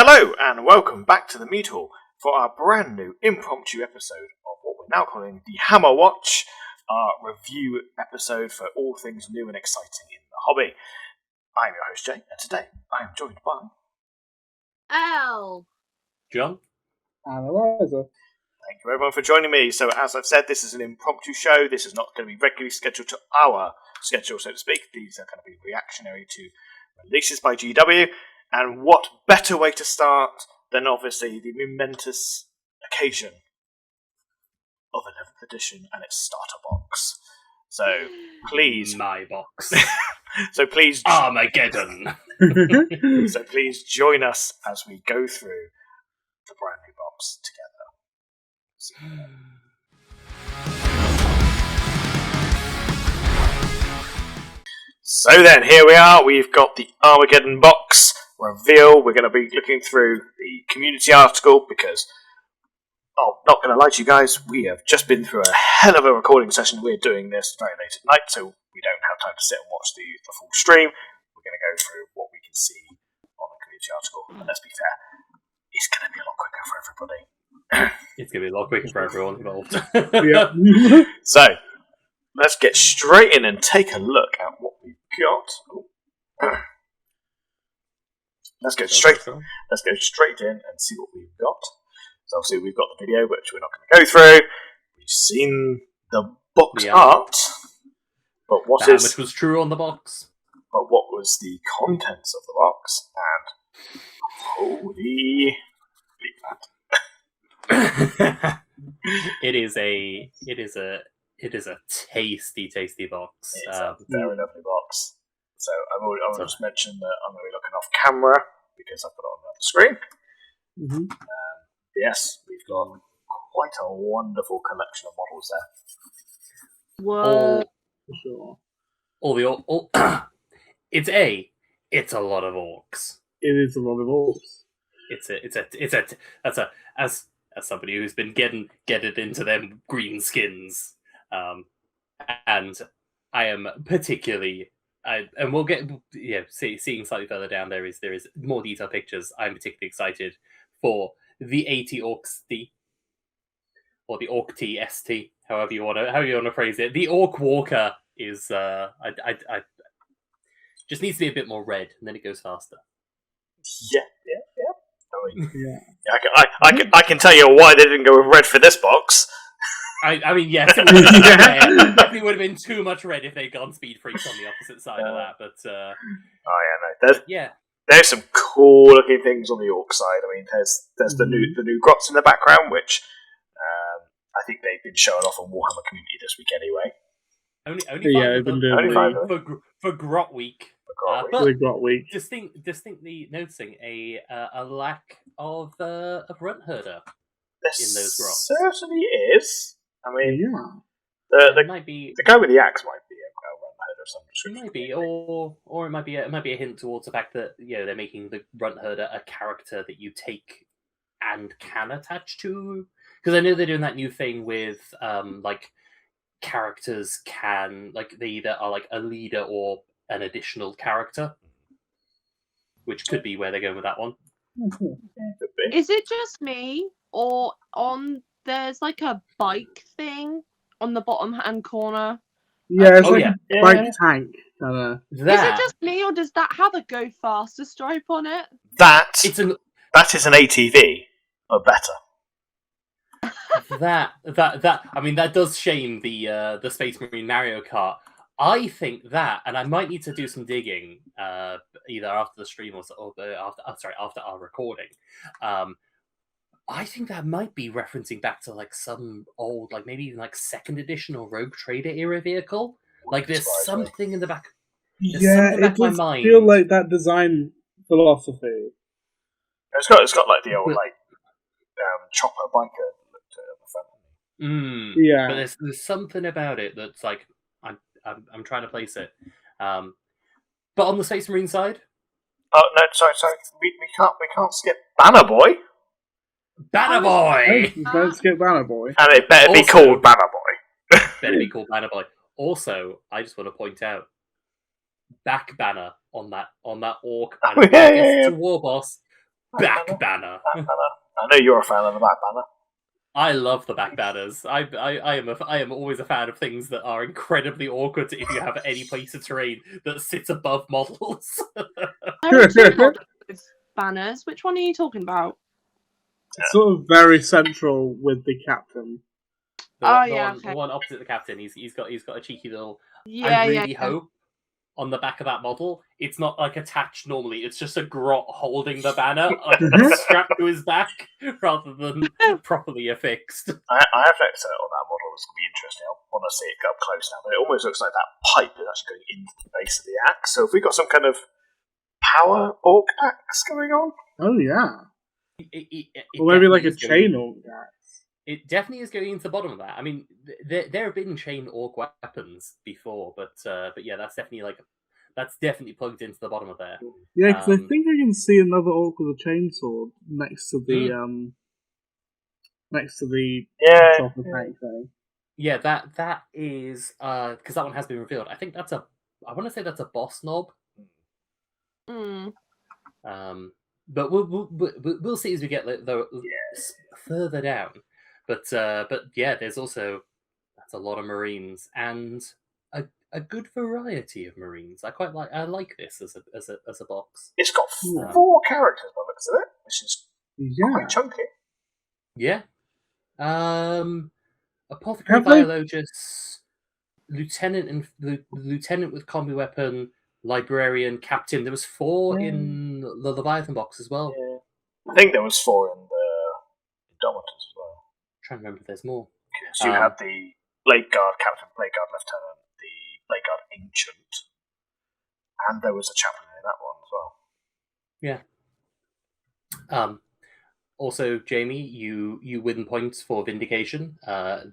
Hello and welcome back to the Mead Hall for our brand new impromptu episode of what we're now calling the Hammer Watch, our review episode for all things new and exciting in the hobby. I'm your host Jay, and today I am joined by Al, John, and Eliza. Thank you everyone for joining me. So as I've said, this is an impromptu show. This is not going to be regularly scheduled to our schedule, so to speak. These are going to be reactionary to releases by GW. And what better way to start than obviously the momentous occasion of 11th edition and its starter box. So please, my box. so please, Armageddon. so please join us as we go through the brand new box together. So then, here we are. We've got the Armageddon box reveal. We're going to be looking through the community article because, not going to lie to you guys, we have just been through a hell of a recording session. We're doing this very late at night, so we don't have time to sit and watch the full stream. We're going to go through what we can see on the community article. And let's be fair, it's going to be a lot quicker for everybody. It's going to be a lot quicker for everyone involved. So, let's get straight in and take a look at what we've got. Let's go straight in and see what we've got. So obviously we've got the video, which we're not going to go through. We've seen the box art, but what much was true on the box? But what was the contents of the box? And holy bleep. It is a tasty box. It's a very lovely box. So I've just mentioned that I'm going to be looking off camera because I've got it on the screen. Mm-hmm. Yes, we've got quite a wonderful collection of models there. what? Sure. It's a lot of orcs. It is a lot of orcs. As somebody who's been getting into them green skins, and I am particularly. And we'll get seeing slightly further down. There is more detailed pictures. I'm particularly excited for the 80 Orcs T, or the Orc T ST, however you want to phrase it. The Orc Walker is just needs to be a bit more red, and then it goes faster. Yeah. I can tell you why they didn't go with red for this box. I mean, yes, it definitely would have been too much red if they'd gone Speed Freaks on the opposite side of that. But there's some cool looking things on the Orc side. I mean, there's the new grots in the background, which I think they've been showing off on Warhammer Community this week anyway. For Grot Week. Grot Week. Distinctly noticing a lack of Runt Herder in those grots. Certainly is. I mean, the guy with the axe might be a Runt Herder of some description. It might be, or it might be a hint towards the fact that they're making the Runt Herder a character that you take and can attach to. Because I know they're doing that new thing with characters they either are a leader or an additional character, which could be where they're going with that one. Is it just me, or there's a bike thing on the bottom hand corner? Yeah, it's a bike tank. Is it just me, or does that have a go faster stripe on it? That is an ATV, but better. that does shame the Space Marine Mario Kart. I think that, and I might need to do some digging, either after the stream or after our recording. I think that might be referencing back to some old, maybe even second edition or Rogue Trader era vehicle. There's something in the back. It does feel like that design philosophy. It's got the old chopper biker look to it at the front. Yeah, but there's something about it that's I'm trying to place it. But on the Space Marine side, oh no, sorry, we can't skip Banner Boy. Banner Boy! Don't skip Banner Boy. And it better be called Banner Boy. Better be called Banner Boy. Also, I just want to point out, back banner on that orc banner. To War Boss. back banner. I know you're a fan of the back banner. I love the back banners. I am always a fan of things that are incredibly awkward if you have any piece of terrain that sits above models. There are two models with banners. Which one are you talking about? It's sort of very central with the captain. The one opposite the captain. He's got a cheeky little. I really hope on the back of that model, it's not like attached normally. It's just a grot holding the banner, like strapped to his back, rather than properly affixed. I have looked at it on that model. It's going to be interesting. I want to see it go up close now, but it almost looks like that pipe is actually going into the base of the axe. So have we got some kind of power orc axe going on? Oh yeah. It or maybe like a chain orc axe. It definitely is going into the bottom of that. I mean, there have been chain orc weapons before, but yeah, that's definitely plugged into the bottom of there. Yeah, because I think I can see another orc with a chainsaw next to the top of the tank thing. Yeah, that is because that one has been revealed. I think I want to say that's a boss knob. But we'll see as we get further down. But yeah, that's a lot of Marines and a good variety of Marines. I like this as a box. It's got 4 characters by the looks of it, which is quite chunky. Yeah. Apothecary, Biologist, Lieutenant with combi weapon, Librarian, Captain. There was 4 in the Leviathan box as well. Yeah. I think there was 4 in the Indomitors as well. Trying to remember if there's more. So you had the Blade Guard Captain, Blade Guard Lieutenant, the Blade Guard Ancient, and there was a chaplain in that one as well. Yeah. Also, Jamie, you win points for Vindication.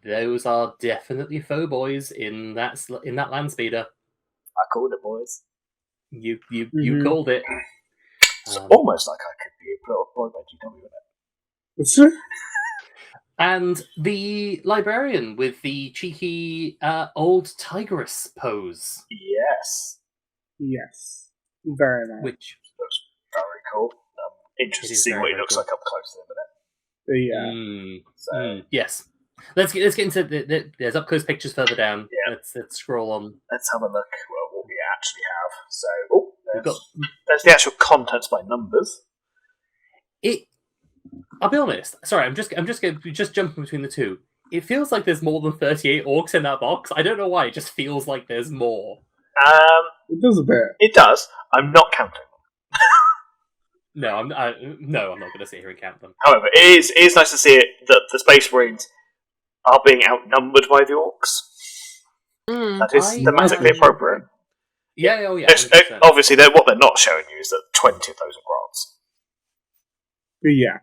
Those are definitely foe boys in that Landspeeder. I called it, boys. You called it. It's almost like I could be employed by GW in it. And the Librarian with the cheeky old Tigress pose. Yes. Very nice. Which looks very cool. Interested to see what it looks like up close in a minute. Yeah. Yes. Let's get into there's up close pictures further down. Yeah. Let's scroll on. Let's have a look at what we actually have. So, there's the actual contents by numbers. I'll be honest. Sorry, I'm just jumping between the two. It feels like there's more than 38 orcs in that box. I don't know why. It just feels like there's more. It does a bit. It does. I'm not counting them. No, I'm not going to sit here and count them. However, it is nice to see it that the Space Marines are being outnumbered by the orcs. That is thematically appropriate. Yeah, oh yeah. Obviously, what they're not showing you is that 20 of those are grots. Yeah.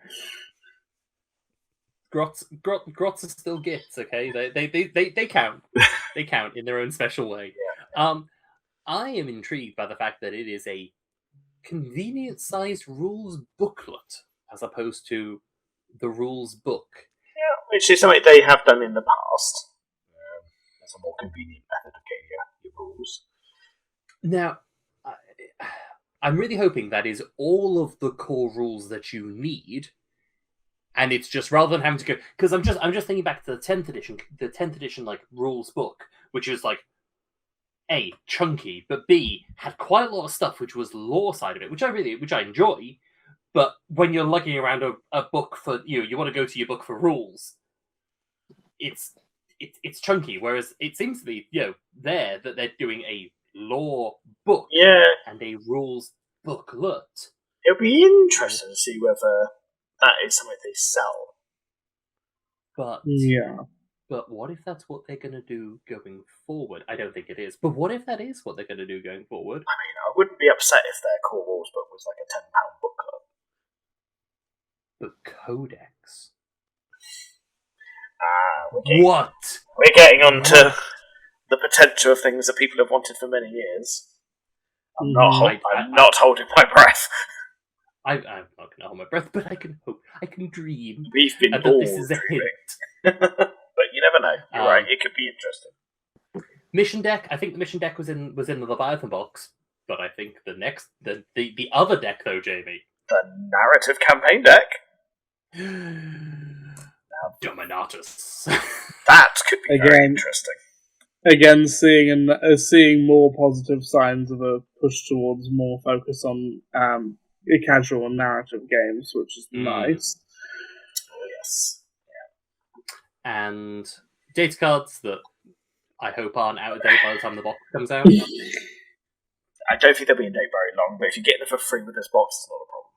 Grots are still gits, okay? They count. They count in their own special way. Yeah. I am intrigued by the fact that it is a convenient-sized rules booklet as opposed to the rules book. Yeah, which is something they have done in the past. That's a more convenient method of getting your rules. Now, I'm really hoping that is all of the core rules that you need, and it's just rather than having to go because I'm just thinking back to the 10th edition like rules book, which is like A, chunky, but B, had quite a lot of stuff which was lore side of it, which I enjoy. But when you're lugging around a book for you want to go to your book for rules, it's chunky. Whereas it seems to be that they're doing a lore book and a rules booklet. It'll be interesting to see whether that is something they sell. But But what if that's what they're going to do going forward? I don't think it is. But what if that is what they're going to do going forward? I mean, I wouldn't be upset if their core rules book was like a £10 booklet. The Codex. We're getting on to the potential of things that people have wanted for many years. I'm not holding my breath. I'm not going to hold my breath, but I can hope. I can dream. We've been all this is a hint. But you never know. You're right. It could be interesting. Mission deck. I think the mission deck was in the Leviathan box, but I think the other deck though, Jamie, the narrative campaign deck. Dominatus. That could be very interesting. Again, seeing more positive signs of a push towards more focus on casual and narrative games, which is nice. Oh yes. And data cards that I hope aren't out of date by the time the box comes out. I don't think they'll be in date very long, but if you get them for free with this box, it's not a problem.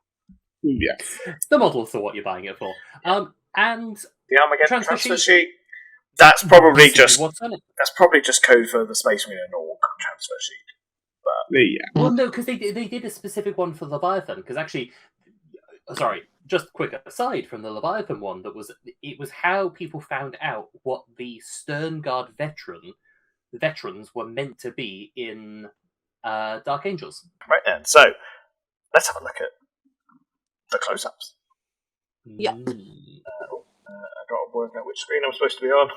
Yeah. The models for what you're buying it for. And the Armageddon transfer sheet. That's probably just code for the Space Marine and Orc transfer sheet. But well, no, because they did a specific one for Leviathan. Because actually, sorry, just quick aside from the Leviathan one, it was how people found out what the Sternguard veterans were meant to be in Dark Angels. Right then, so let's have a look at the close-ups. Yeah. I've got to work out which screen I'm supposed to be on.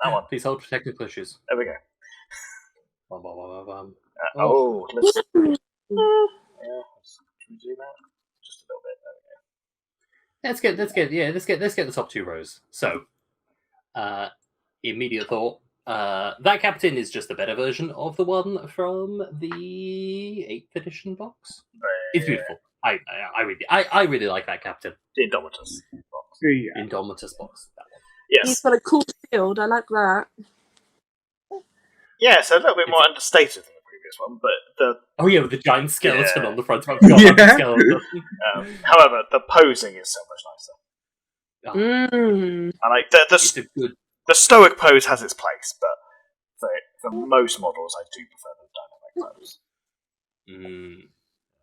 That one. Please hold for technical issues. There we go. Let's should we zoom out just a little bit? There we go. Let's get the top two rows. So, immediate thought. That captain is just a better version of the one from the 8th edition box. It's beautiful. I really like that captain. The Indomitus box. Yeah. Indomitus box. That one. Yes. He's got a cool shield. I like that. Yeah, so a little bit more understated than the previous one, but with the giant skeleton on the front. I've got the skeleton. However, the posing is so much nicer. I like the stoic pose has its place, but for most models, I do prefer the dynamic pose.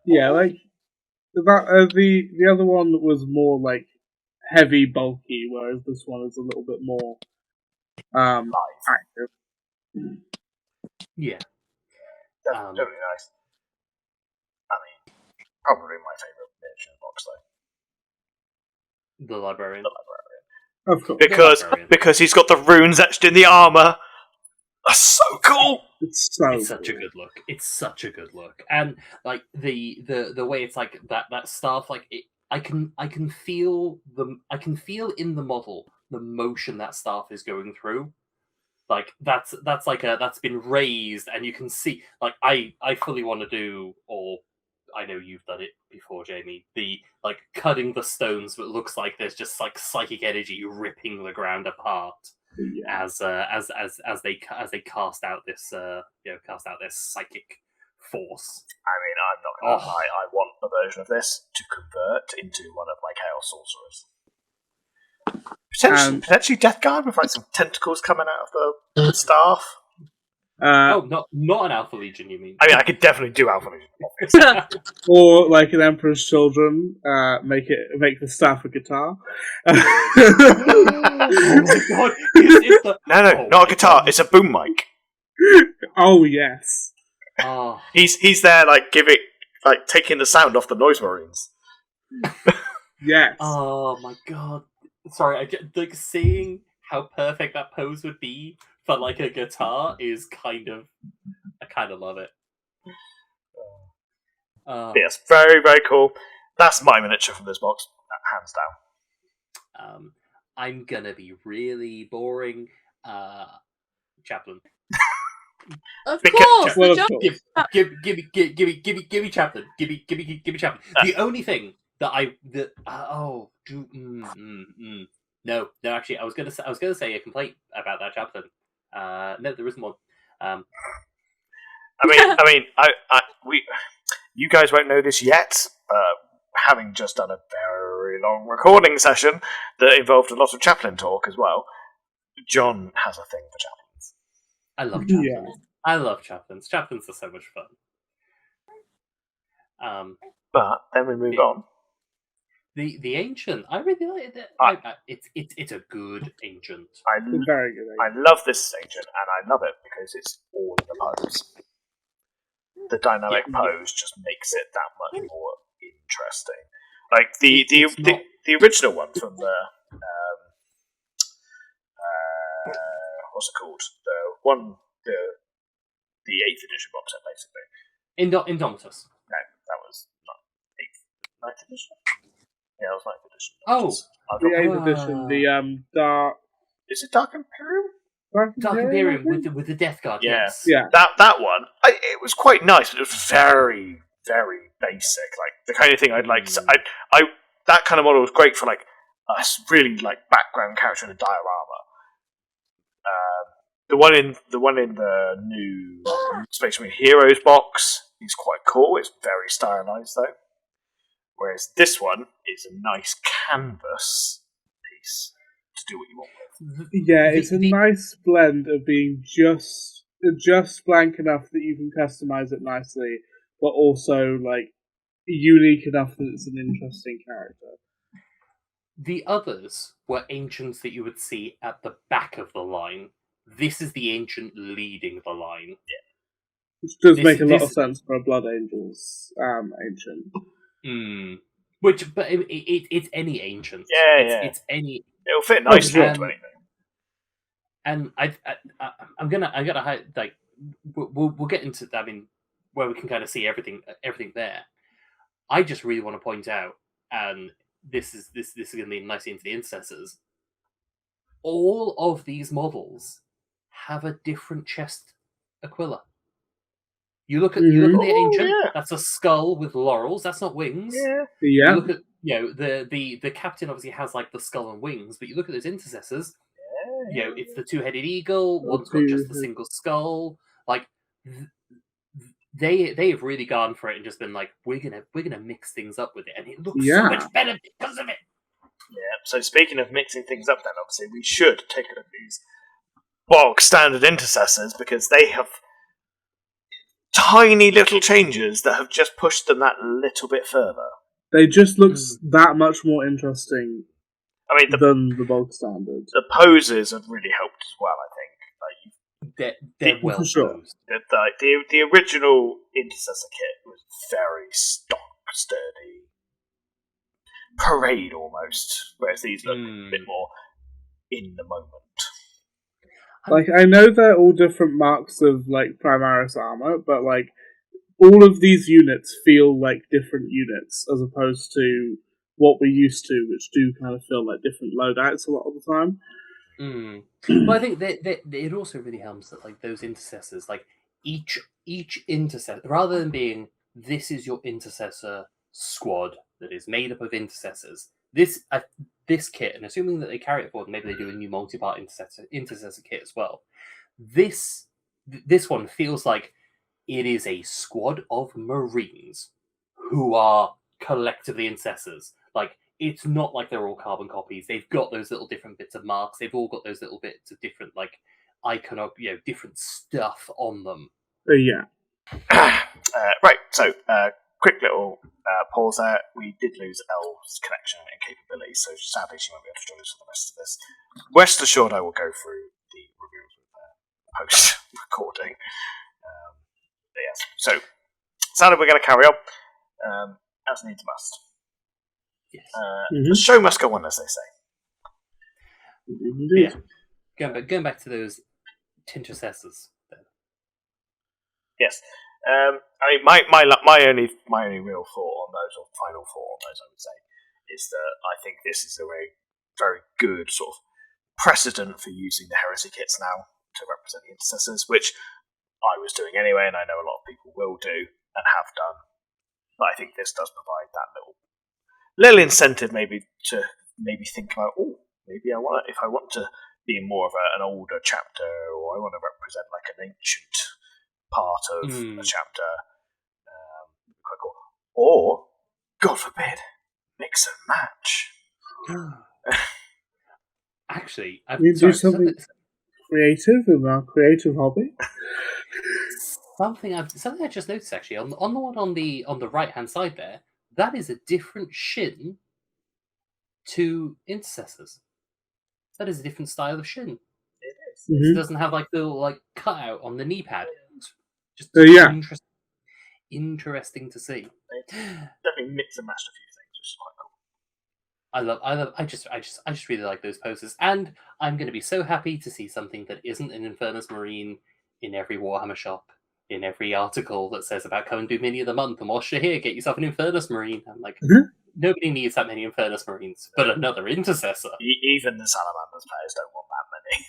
Yeah, like that. The other one was more like heavy, bulky, whereas this one is a little bit more active. Yeah, definitely nice. I mean, probably my favourite miniature box though. The librarian. Of course. Because he's got the runes etched in the armour. That's so cool. It's such a good look. It's such a good look, and like the way it's like that staff, like I can feel in the model the motion that staff is going through. Like that's been raised, and you can see. Like I fully want to do, or I know you've done it before, Jamie. The like cutting the stones, but it looks like there's just like psychic energy ripping the ground apart as they cast out this psychic force. I mean, I'm not gonna lie. I want a version of this to convert into one of my Chaos Sorcerers. Potentially Death Guard with like some tentacles coming out of the staff. Not an Alpha Legion, you mean? I mean, I could definitely do Alpha Legion, obviously. Or like an Emperor's Children, make the staff a guitar. Oh my god! No, not a guitar. God. It's a boom mic. Oh yes. Oh. He's there, like taking the sound off the Noise Marines. Yes. Oh my god! Sorry, I just, like seeing how perfect that pose would be for like a guitar is I kind of love it. Yes, very very cool. That's my miniature from this box, hands down. I'm gonna be really boring, Chaplain. Of course, give me Chaplain. Give me Chaplain. The only thing that no, actually, I was gonna say a complaint about that Chaplain. No, there isn't one. You guys won't know this yet. Having just done a very long recording session that involved a lot of Chaplain talk as well, John has a thing for Chaplains. I love Chaplains. Yeah. I love Chaplains. Chaplains are so much fun. But then we move on. The ancient, I really like it. It's a good ancient. Very good. I love this ancient, and I love it because it's all in the pose. The dynamic pose just makes it that much more interesting. Like the original one from the what's it called? The 8th edition box set, basically. Indomitus. No, that was not 9th edition? Yeah, it was 9th edition. Oh. I've The got 8th edition, the Dark... Is it Dark Imperium? Dark Imperium with the Death Guard, Yeah. yes. Yeah. That one, it was quite nice, but it was very, very basic. Like, the kind of thing I'd like to... that kind of model was great for, like, a really, like, background character in a diorama. The one in the new Space Marine Heroes box is quite cool. It's very stylized, though. Whereas this one is a nice canvas piece to do what you want with. Yeah, it's a nice blend of being just blank enough that you can customize it nicely, but also like unique enough that it's an interesting character. The others were ancients that you would see at the back of the line. This is the ancient leading the line. Yeah. Which does make a lot of sense for a Blood Angels ancient. But it's any ancient. Yeah, It's any. It'll fit nicely into anything. And I'm gonna like we'll get into where we can kind of see everything there. I just really want to point out, and this is going to lead nicely into the intercessors. All of these models have a different chest aquila. You look at the ancient. Yeah. That's a skull with laurels. That's not wings. Yeah. You look at the captain obviously has like the skull and wings, but you look at those intercessors. It's the two-headed eagle. One's got just the single skull. Like they have really gone for it and just been like, we're gonna mix things up with it, and it looks so much better because of it. Yeah. So speaking of mixing things up, then obviously we should take a look at these bog standard intercessors because they have tiny little changes that have just pushed them that little bit further. They just look that much more interesting. Than the bog standard. The poses have really helped as well. I think they're well posed. The original intercessor kit was very stock, sturdy, parade almost, whereas these look a bit more in the moment. Like, I know they're all different marks of like Primaris armor, but like all of these units feel like different units as opposed to what we're used to, which do kind of feel like different loadouts a lot of the time. But I think that it also really helps that like those intercessors, like each intercessor, rather than being this is your intercessor squad that is made up of intercessors. This kit, and assuming that they carry it forward, maybe they do a new multi-part intercessor kit as well. This one feels like it is a squad of Marines who are collectively intercessors. Like, it's not like they're all carbon copies. They've got those little different bits of marks. They've all got those little bits of different, like, different stuff on them. Yeah. Right, so, quick little pause there. We did lose Elle's connection and capability, so sadly she won't be able to join us for the rest of this. Rest assured I will go through the reviews with her post-recording. But yes, so, sadly we're going to carry on. As needs must. Yes. The show must go on, as they say. Indeed. Yeah. Going back to those intercessors. Yes. My only real thought on those, or final thought on those, I would say, is that I think this is a very good sort of precedent for using the heresy kits now to represent the intercessors, which I was doing anyway, and I know a lot of people will do and have done. But I think this does provide that little incentive, maybe to think about, maybe if I want to be more of an older chapter, or I want to represent like an ancient part of a chapter, quite cool. Or, God forbid, mix and match. Actually, do something creative in our creative hobby. Something I just noticed actually on the one on the right hand side there, that is a different shin to intercessors. That is a different style of shin. It is. It doesn't have like the little like cutout on the knee pad. Just interesting to see. Definitely mix and match a few things, which is quite cool. I just really like those poses, and I'm going to be so happy to see something that isn't an Infernus Marine in every Warhammer shop in every article that says about come and do mini of the month, and whilst you're here, get yourself an Infernus Marine. I'm like, nobody needs that many Infernus Marines, but another Intercessor. Even the Salamanders players don't want that many.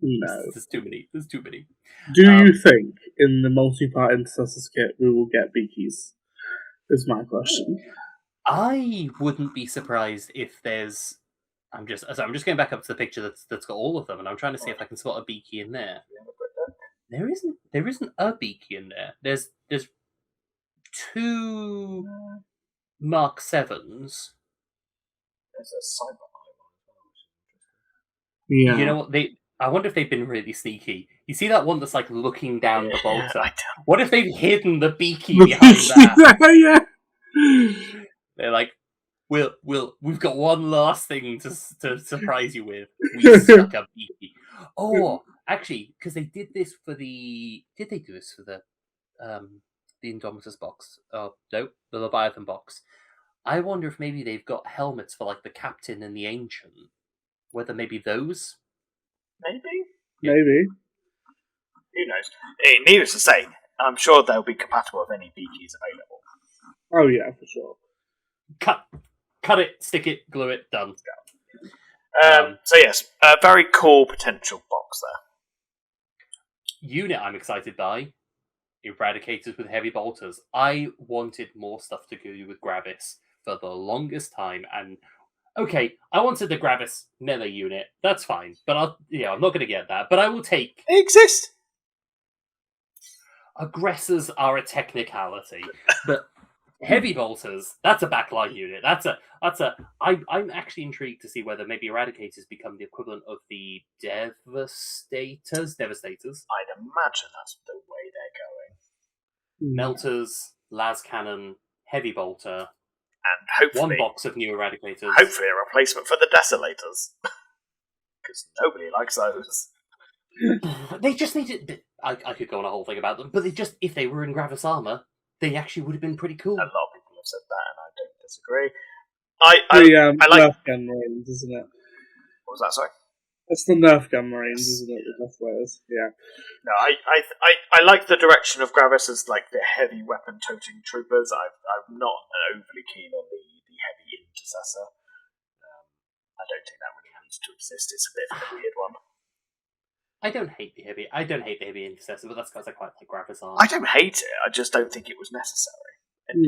No. There's too many. There's too many. Do you think in the multi-part Intercessors kit we will get Beakies? Is my question. I wouldn't be surprised if there's. I'm just going back up to the picture that's got all of them, and I'm trying to see if I can spot a Beaky in there. There isn't a Beaky in there. There's 2 Mark 7s. There's a Cyber Yeah. You know what? I wonder if they've been really sneaky. You see that one that's like looking down the bolter? What if they've hidden the Beaky behind that? Yeah. They're like, we've got one last thing to surprise you with. We stuck a Beaky. Oh, actually, because they did this for the. Did they do this for the Indomitus box? Oh no, the Leviathan box. I wonder if maybe they've got helmets for like the Captain and the Ancient. Whether maybe those. Maybe. Maybe. Who knows? Needless to say, I'm sure they'll be compatible with any Beakies available. Oh yeah, for sure. Cut it, stick it, glue it, done. So yes, a very cool potential box there. Unit I'm excited by. Eradicators with heavy bolters. I wanted more stuff to do with Gravis for the longest time, and okay, I wanted the Gravis melee unit. That's fine, but I'm not going to get that. But I will take. They exist. Aggressors are a technicality, but heavy bolters. That's a backline unit. I'm actually intrigued to see whether maybe Eradicators become the equivalent of the Devastators. I'd imagine that's the way they're going. Melters, las cannon, heavy bolter, and hopefully 1 box of new Eradicators. Hopefully, a replacement for the Desolators, because nobody likes those. They just need it. I could go on a whole thing about them, but if they were in Gravis armor, they actually would have been pretty cool. A lot of people have said that, and I don't disagree. I like Nerf gun Marines, isn't it? What was that? Sorry. It's the Nerf gun Marines, isn't it? The Deathlayers. Yeah. No, I like the direction of Gravis as like the heavy weapon toting troopers. I'm not overly keen on the heavy intercessor. I don't think that really has to exist. It's a bit of a weird one. I don't hate the heavy intercessor, but that's because I quite like Gravis armor. I don't hate it. I just don't think it was necessary.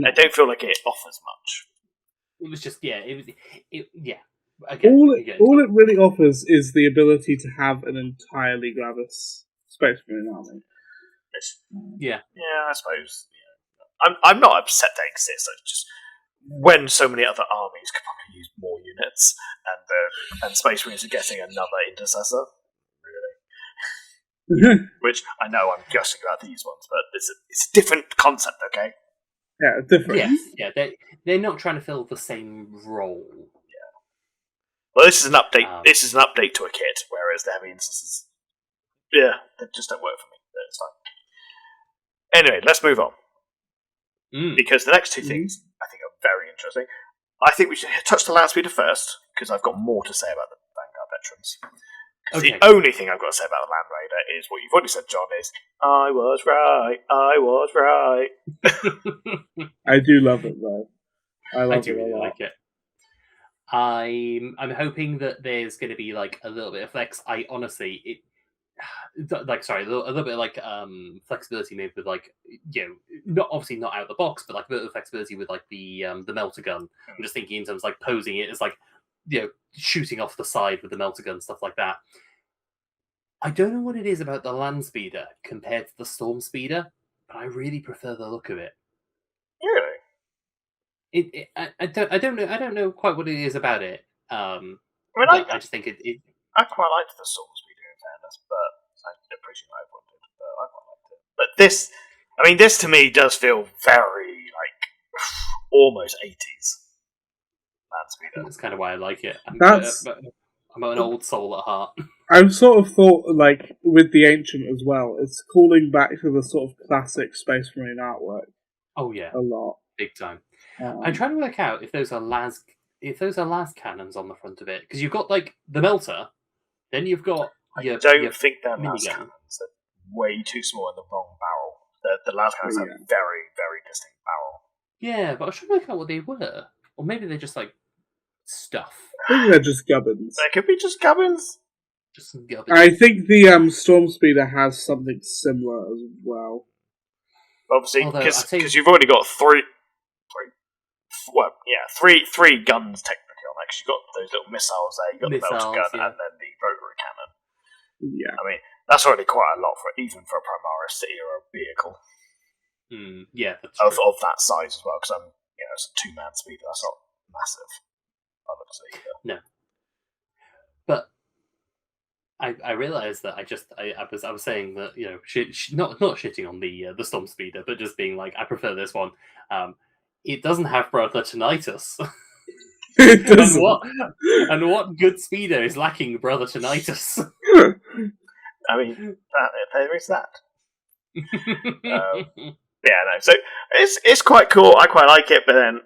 I don't feel like it offers much. It was just Again, All it really offers is the ability to have an entirely Gravis Space Marine army. Yeah, I suppose. Yeah. I'm not upset that it exists. It's just when so many other armies could probably use more units, and Space Marines are getting another intercessor. Really, which I know I'm gushing about these ones, but it's a different concept. Okay. Yeah, different. Yeah. They're not trying to fill the same role. Yeah. Well, this is an update. This is an update to a kit, whereas the heavy instances, they just don't work for me. But it's fine. Anyway, let's move on because the next 2 things I think are very interesting. I think we should touch the Landspeeder first because I've got more to say about the Vanguard veterans. Okay. The only thing I've got to say about the Land Raider is what you've already said, John, is I was right. I do love it, though. I do really like it. I'm hoping that there's going to be like a little bit of flex. I honestly, a little bit of like flexibility maybe with like, not out of the box, but like a bit of flexibility with like the melter gun. I'm just thinking in terms of like posing it as like, shooting off the side with the melter gun, stuff like that. I don't know what it is about the Land Speeder compared to the Storm Speeder, but I really prefer the look of it. Really? I don't know quite what it is about it. I just think it. I quite liked the Storm Speeder in fairness, but I appreciate what everyone did. But I quite liked it. But this to me does feel very like almost 80s. That's kind of why I like it. I'm an old soul at heart. I've sort of thought, like, with the Ancient as well, it's calling back to the sort of classic Space Marine artwork. Oh yeah, a lot, big time. I'm trying to work out if those are las cannons on the front of it, because you've got like the melter, then you've got. I don't think they're las cannons. They're way too small in the wrong barrel. the lascannons have a very, very distinct barrel. Yeah, but I was trying to work out what they were. Or maybe they're just like stuff. I think they're just gubbins. They could be just gubbins. Just some gubbins. I think the Storm Speeder has something similar as well. Obviously, Although, because you've already got three guns technically on that. Because you've got those little missiles there. You've got the melter gun and then the rotary cannon. Yeah, I mean that's already quite a lot for even for a Primaris era vehicle. Yeah, that's of that true. size as well. Because it's a 2-man speeder. That's not massive. I would say either. No, but I realised that I was saying that not shitting on the Storm Speeder, but just being like I prefer this one. It doesn't have Brother Tinnitus. It doesn't. and what good speeder is lacking Brother Tinnitus? I mean, there is that. Yeah, no. So it's quite cool. I quite like it, but then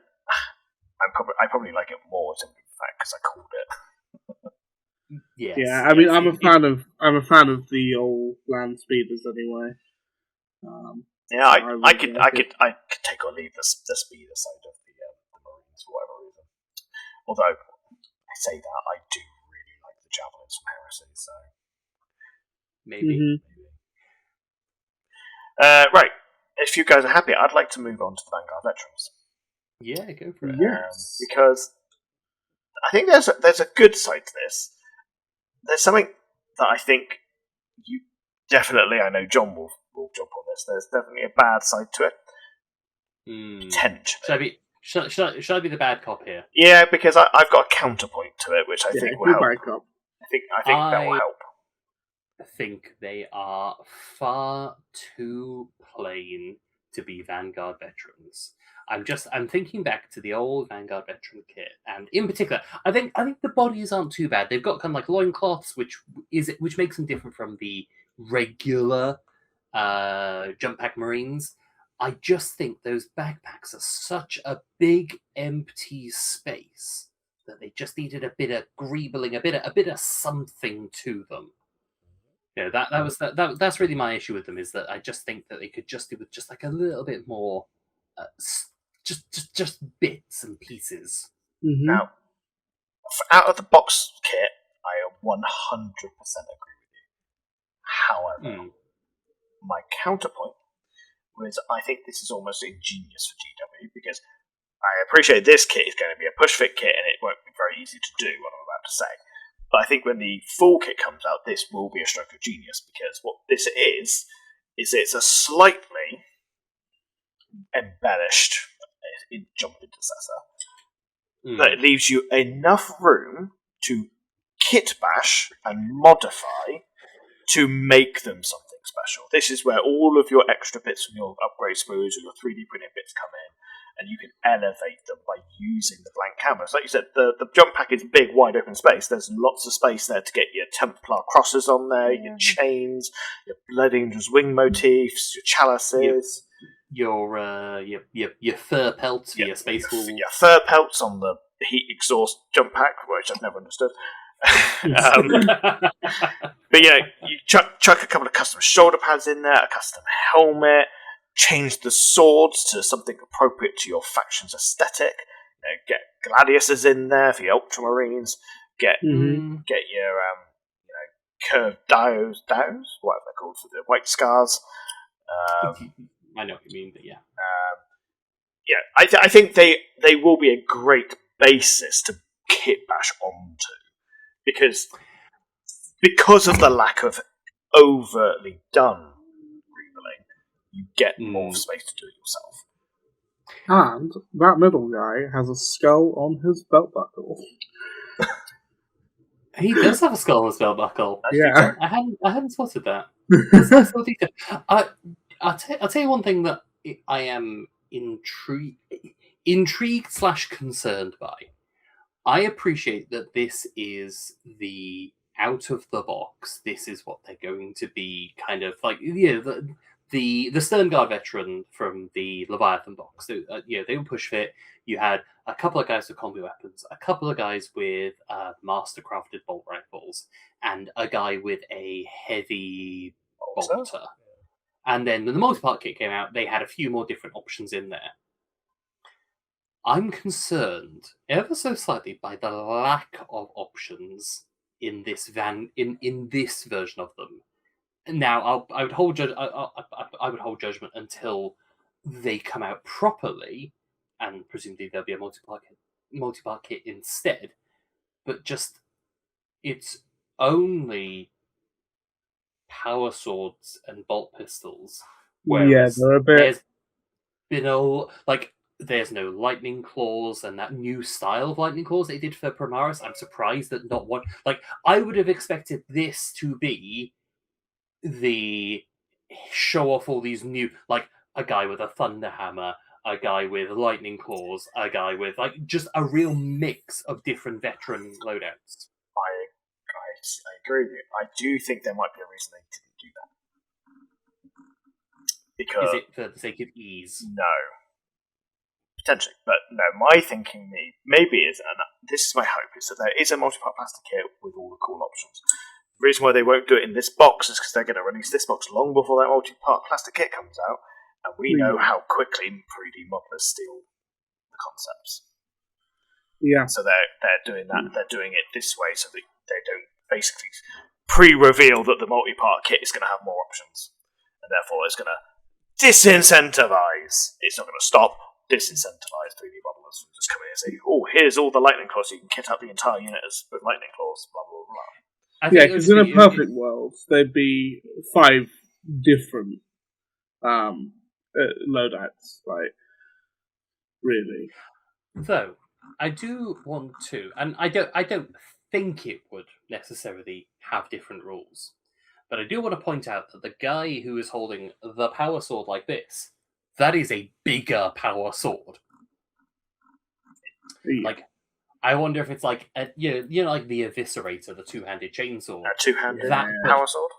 I probably like it more simply because I called it. Yes, yeah. I mean, I'm a fan of the old land speeders anyway. Yeah, I could take or leave the speeder side of the Marines for whatever reason. Although I say that I do really like the javelins from Heresy, so maybe. Right. If you guys are happy, I'd like to move on to the Vanguard veterans. Yeah, go for it. Yes. Because I think there's a good side to this. There's something that I think you definitely. I know John will jump on this. There's definitely a bad side to it. Potentially. Should I be the bad cop here? Yeah, because I've got a counterpoint to it, which I think will help. I think that will help. I think they are far too plain to be Vanguard veterans. I'm thinking back to the old Vanguard veteran kit, and in particular, I think the bodies aren't too bad. They've got kind of like loincloths, which makes them different from the regular jump pack Marines. I just think those backpacks are such a big empty space that they just needed a bit of greebling, a bit of something to them. Yeah, that's really my issue with them, is that I just think that they could just do with just like a little bit more, just bits and pieces. Mm-hmm. Now, out of the box kit, I 100% agree with you. However, my counterpoint was I think this is almost ingenious for GW, because I appreciate this kit is going to be a push fit kit and it won't be very easy to do what I'm about to say. But I think when the full kit comes out, this will be a stroke of genius, because what this is it's a slightly embellished jump intercessor that leaves you enough room to kit bash and modify to make them something special. This is where all of your extra bits from your upgrade spools or your 3D printed bits come in, and you can elevate them by using the blank canvas. Like you said, the jump pack is big, wide open space. There's lots of space there to get your Templar crosses on there, your chains, your Blood Angels wing motifs, your chalices, your fur pelts for your space wolves. Your fur pelts on the heat exhaust jump pack, which I've never understood. But you chuck a couple of custom shoulder pads in there, a custom helmet, change the swords to something appropriate to your faction's aesthetic. Get gladiuses in there for your ultramarines. Get your curved dios, whatever they're called, for the white scars. I know what you mean, but yeah. I think they will be a great basis to kit bash onto, because of the lack of overtly done remodeling, you get more space to do it yourself. And that middle guy has a skull on his belt buckle. He does have a skull on his belt buckle. Yeah, I hadn't spotted that. That's nice little detail. I'll tell you one thing that I am intrigued / concerned by. I appreciate that this is the out of the box. This is what they're going to be, kind of like the Stern Guard veteran from the Leviathan box. So, they were push fit. You had a couple of guys with combi weapons, a couple of guys with master crafted bolt rifles, and a guy with a heavy bolter. And then when the multi-part kit came out, they had a few more different options in there. I'm concerned ever so slightly by the lack of options in this in this version of them. Now, I would hold judgment until they come out properly, and presumably there'll be a multi-part kit instead. But just it's only power swords and bolt pistols. Whereas they're a bit. there's been there's no lightning claws and that new style of lightning claws they did for Primaris. I'm surprised that not one. I would have expected this to be the show off all these new, a guy with a thunder hammer, a guy with lightning claws, a guy with just a real mix of different veteran loadouts. I agree with you. I do think there might be a reason they didn't do that. Because is it for the sake of ease? No. Potentially. But no, my thinking maybe is, and this is my hope, is that there is a multi-part plastic kit with all the cool options. The reason why they won't do it in this box is because they're going to release this box long before that multi-part plastic kit comes out, and we know how quickly 3D modelers steal the concepts. Yeah. So they're doing that. They're doing it this way so that they don't basically pre-reveal that the multi-part kit is going to have more options, and therefore it's going to disincentivize. It's not going to stop. Disincentivize 3D modelers from just coming in and saying, "Oh, here's all the lightning claws. You can kit out the entire unit with lightning claws." Blah blah blah. Yeah, because in a perfect world, there'd be 5 different loadouts. Really. Though I do want to, and I don't think it would necessarily have different rules, but I do want to point out that the guy who is holding the power sword like this, that is a bigger power sword. Yeah. I wonder if it's like the Eviscerator, the 2-handed chainsaw. A 2-handed that power sword?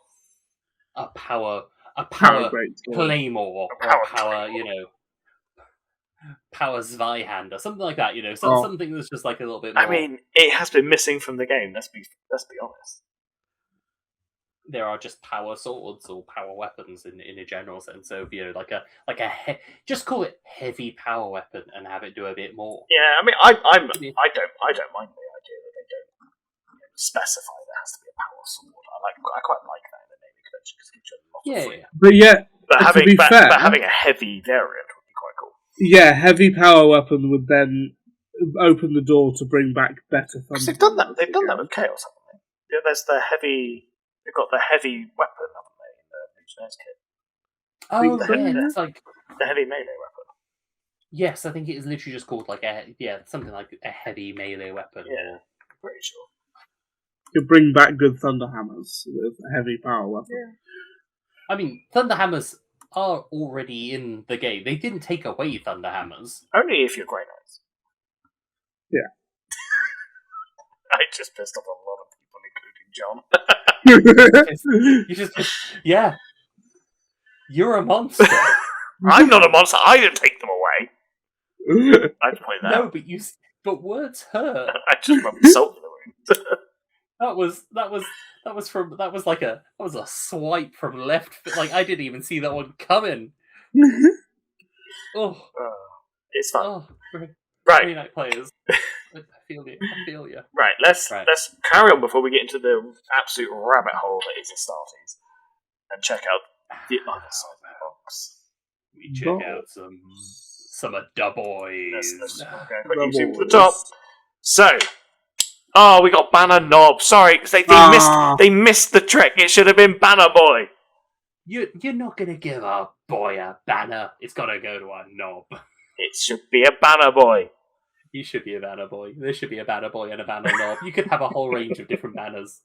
A power greatsword. claymore, A power or power, claymore. Power Zweihander, something like that, something that's just a little bit more. I mean, it has been missing from the game, let's be honest. There are just power swords or power weapons in a general sense. So just call it heavy power weapon and have it do a bit more. Yeah, I mean, I don't mind the idea that they don't specify there has to be a power sword. I quite like that in the naming convention because it gives you a lot of freedom. But having a heavy variant would be quite cool. Yeah, heavy power weapon would then open the door to bring back better thunder. Because they've done that with Chaos, haven't they? Yeah, there's the heavy. They've got the heavy weapon, haven't they, in the Legionnaires kit? It's the heavy melee weapon. Yes, I think it is literally just called something like a heavy melee weapon. Yeah, I'm pretty sure. You bring back good thunder hammers with a heavy power weapon. Yeah. I mean, thunder hammers are already in the game. They didn't take away thunder hammers. Only if you're Grey Knights. Yeah. I just pissed off a lot of people, including John. Yeah. You're a monster. I'm not a monster. I didn't take them away. I'd point that out. No, but words hurt. I just rubbed salt in the wound. That was a swipe from left. I didn't even see that one coming. It's fun. Oh, right. Grey Knight players. I feel you. Right, let's carry on before we get into the absolute rabbit hole that is Astartes and check out the other side of the box. We check out some of da boys. Let's put YouTube to the top. So, we got Banner Knob. Sorry, because they missed the trick. It should have been Banner Boy. You're not going to give a boy a banner. It's got to go to a knob. It should be a Banner Boy. You should be a banner boy. There should be a banner boy and a banner knob. You could have a whole range of different banners.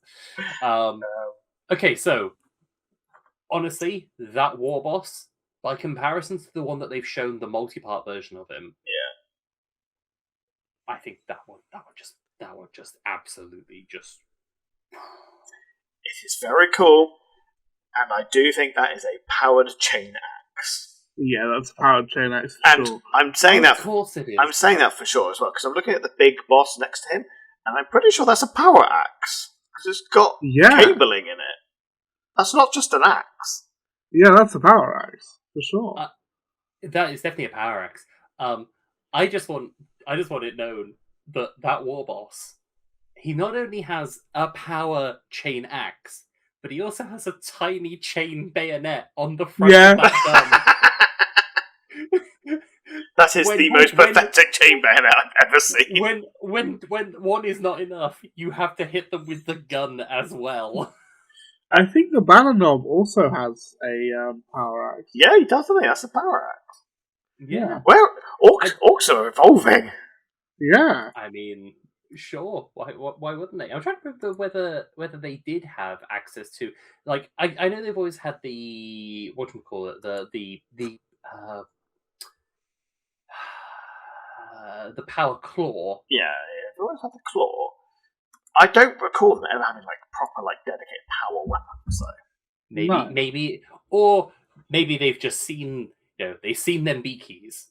Okay, so honestly, that war boss, by comparison to the one that they've shown the multi-part version of him, I think that one just absolutely just. It is very cool, and I do think that is a powered chain axe. Yeah, that's a powered chain axe for and sure. I'm saying that. Of course it is. I'm saying that for sure as well because I'm looking at the big boss next to him, and I'm pretty sure that's a power axe because it's got cabling in it. That's not just an axe. Yeah, that's a power axe for sure. That is definitely a power axe. I just want it known that war boss, he not only has a power chain axe, but he also has a tiny chain bayonet on the front of that gun. That is the most pathetic chain bayonet I've ever seen. When one is not enough, you have to hit them with the gun as well. I think the banner knob also has a power axe. Yeah, he does, doesn't he? That's a power axe. Yeah. Well, orcs are evolving. Yeah. I mean, sure. Why wouldn't they? I'm trying to remember whether they did have access to, like, I know they've always had the whatchamacallit, the power claw. Yeah, they've always had the claw. I don't recall them ever having proper dedicated power weapons. So Maybe they've just seen they've seen them beakies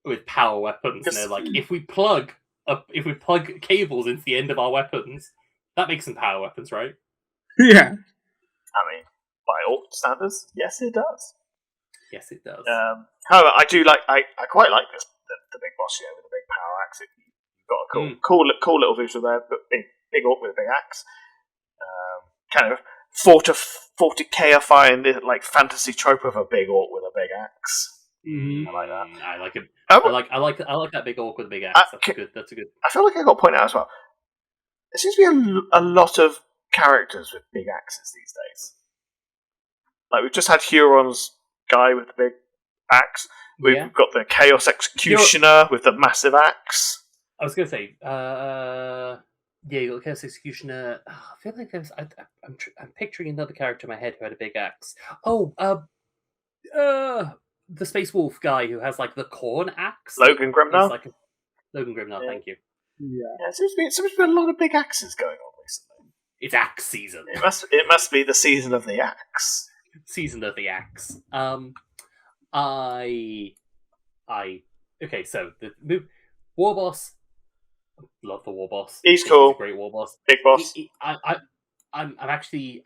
with power weapons, and they're like, if we plug cables into the end of our weapons, that makes them power weapons, right? Yeah. I mean, by orc standards, yes, it does. Yes, it does. However, I quite like this the big boss here with the big power axe. You've got a cool little visual there, but big orc with a big axe. Kind of 40K-ifying the fantasy trope of a big orc with a big axe. I like that. I like it. I like that big orc with a big axe. That's a good. I feel like I got to point out as well. There seems to be a lot of characters with big axes these days. Like we've just had Huron's guy with the big axe. We've got the Chaos Executioner with the massive axe. I was going to say, you got the Chaos Executioner. I feel like there's. I'm picturing another character in my head who had a big axe. The Space Wolf guy who has the corn axe. Logan Grimdark. Logan Grimdark. Thank you. Yeah. It seems to be a lot of big axes going on recently. It's axe season. It must be the season of the axe. Season of the axe. Okay, so the war boss. Love the war boss. He's cool. He's a great war boss. Big boss. I'm actually.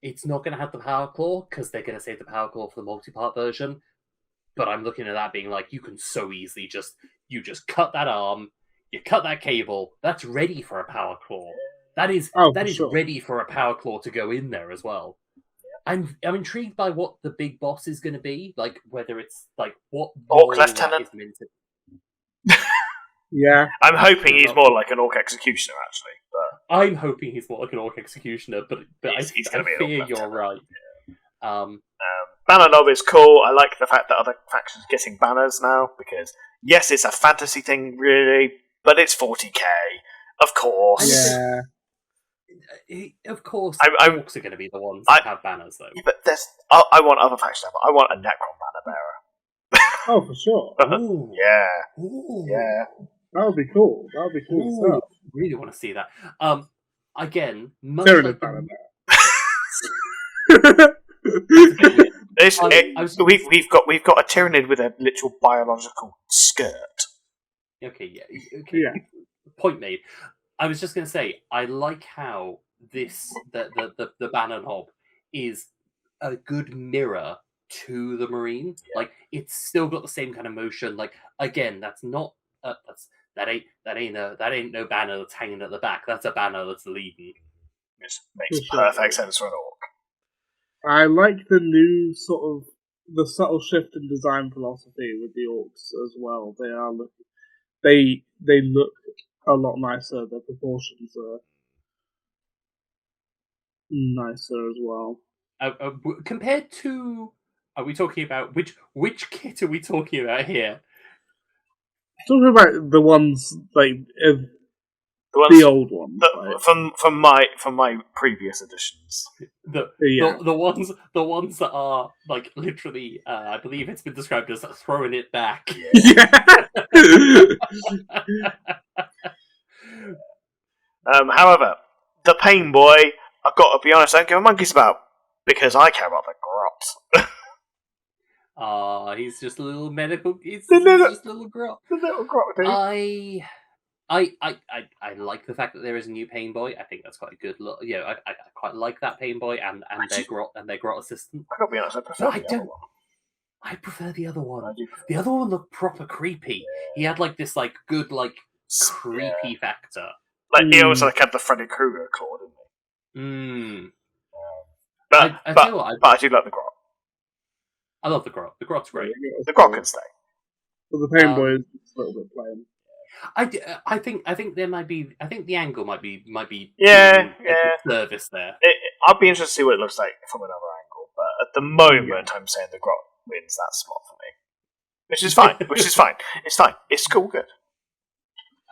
It's not going to have the power claw because they're going to save the power claw for the multi-part version. But I'm looking at that being you can so easily just cut that arm, you cut that cable. That's ready for a power claw. That is ready for a power claw to go in there as well. I'm intrigued by what the big boss is going to be, whether it's what Orc Lieutenant. Yeah, I'm hoping he's more like an Orc Executioner, actually. But I'm hoping he's more like an Orc Executioner, but he's I fear you're right. Yeah. Banner Knob is cool. I like the fact that other factions are getting banners now, because yes, it's a fantasy thing, really, but it's 40k, of course. Yeah. Of course, orcs are going to be the ones that have banners, though. Yeah, but I want other factions to have. I want a Necron banner bearer. Oh, for sure. Ooh. Yeah. Ooh. Yeah. That would be cool. That would be cool stuff. Really want to see that. Again, much Tyranid like banner bearer. We've got a Tyranid with a literal biological skirt. Okay. Point made. I was just going to say, I like how the banner knob is a good mirror to the Marine. Yeah. It's still got the same kind of motion. Again, that's not that ain't no banner that's hanging at the back. That's a banner that's leading. Which makes perfect sense for an orc. I like the new the subtle shift in design philosophy with the orcs as well. They look a lot nicer. Their proportions are nicer as well. Compared to, are we talking about which kit are we talking about here? Talking about the ones the old ones, from my previous editions. The ones that are literally, I believe it's been described as throwing it back. Yeah. However, the Pain Boy, I've got to be honest, I don't give a monkey's about, because I care about the grot. He's just a little medical. He's just a little grot. The little grot, dude. I like the fact that there is a new Pain Boy. I think that's quite a good look. I quite like that Pain Boy and their grot assistant. I gotta be honest, I prefer the other one. I prefer the other one. I do prefer The other one looked proper creepy. He had like this like good like creepy factor. Like he also had the Freddy Krueger claw, didn't he? But tell you what, I do like the grot. I love the grot. The grot's great. The grot can stay. But the Pain Boy is a little bit plain. I think there might be. I think the angle might be. Service there. I'd be interested to see what it looks like from another angle. But at the moment, I'm saying the grot wins that spot for me, which is fine. It's fine. It's cool, good.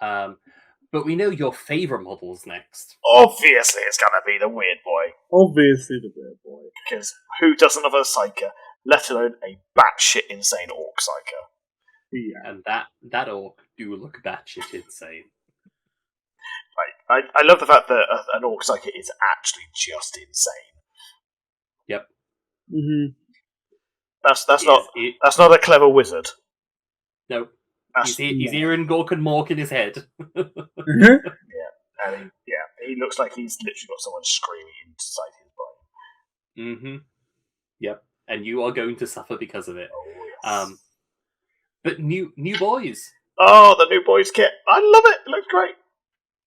But we know your favourite model's next. Obviously, it's gonna be the Weird Boy. Obviously, the Weird Boy. Because who doesn't love a Psyker, let alone a batshit insane Orc Psyker? Yeah. And that Orc do look batshit insane. Right. I love the fact that an Orc Psyker is actually just insane. Yep. Mm-hmm. That's not a clever wizard. No. He's hearing Gork and Mork in his head. He looks like he's literally got someone screaming inside his brain. Mm-hmm. Yep. And you are going to suffer because of it. Oh, yes. But new boys. Oh, the new boys kit. I love it. It looks great.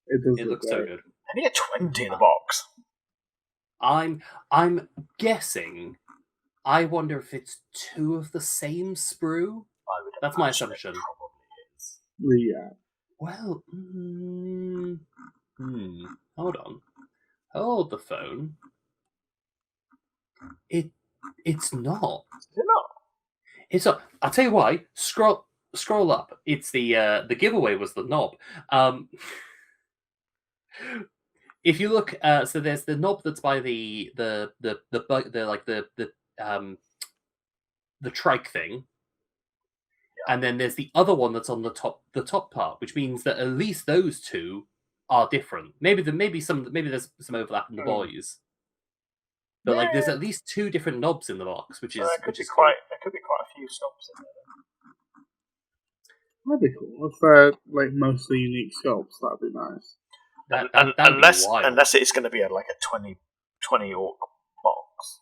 It looks so good. And you get 20 in the box. I'm guessing. I wonder if it's 2 of the same sprue. That's my assumption. It probably is. Yeah. Well, hold on. Hold the phone. It's not. Is it not? It's not. I'll tell you why. Scroll up. It's the giveaway was the knob. If you look, so there's the knob that's by the trike thing, and then there's the other one that's on the top part, which means that at least those 2 are different. Maybe there's some overlap in the boys, but like there's at least 2 different knobs in the box, which is there could be quite a few sculpts in there. That'd be cool. If they're like mostly unique sculpts, that'd be nice. Unless it's going to be a 20 orc box.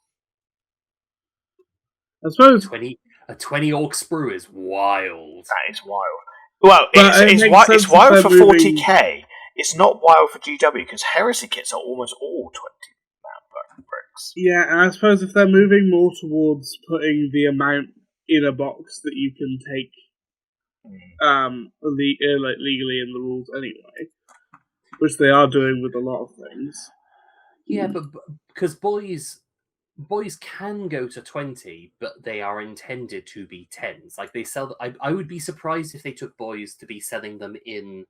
I suppose 20 orc sprue is wild. That is wild. Well, it's wild for 40k. It's not wild for GW because heresy kits are almost all 20 bricks. Yeah, and I suppose if they're moving more towards putting the amount in a box that you can take, legally in the rules anyway, which they are doing with a lot of things. Yeah, but because boys can go to 20, but they are intended to be 10s. Like they sell. I would be surprised if they took boys to be selling them in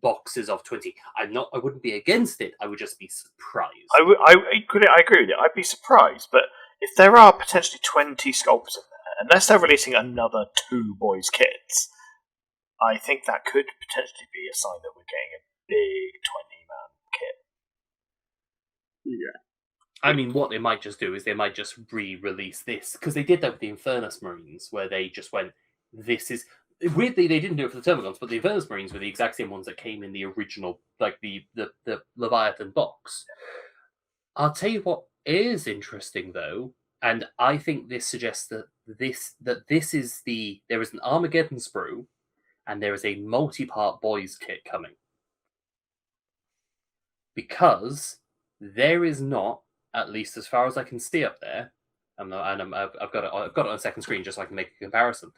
boxes of 20. I wouldn't be against it. I would just be surprised. I agree with you. I'd be surprised, but if there are potentially 20 sculpts in there, unless they're releasing another 2 boys kits, I think that could potentially be a sign that we're getting a big 20-man kit. Yeah. I mean, what they might just do is they might just re-release this, because they did that with the Infernus Marines, where they just went, this is... Weirdly, they didn't do it for the Termagants, but the Infernus Marines were the exact same ones that came in the original, like the Leviathan box. I'll tell you what is interesting, though, and I think this suggests that there is an Armageddon sprue, and there is a multi-part boys kit coming. Because there is not, at least as far as I can see up there, I've got it on a second screen just so I can make a comparison.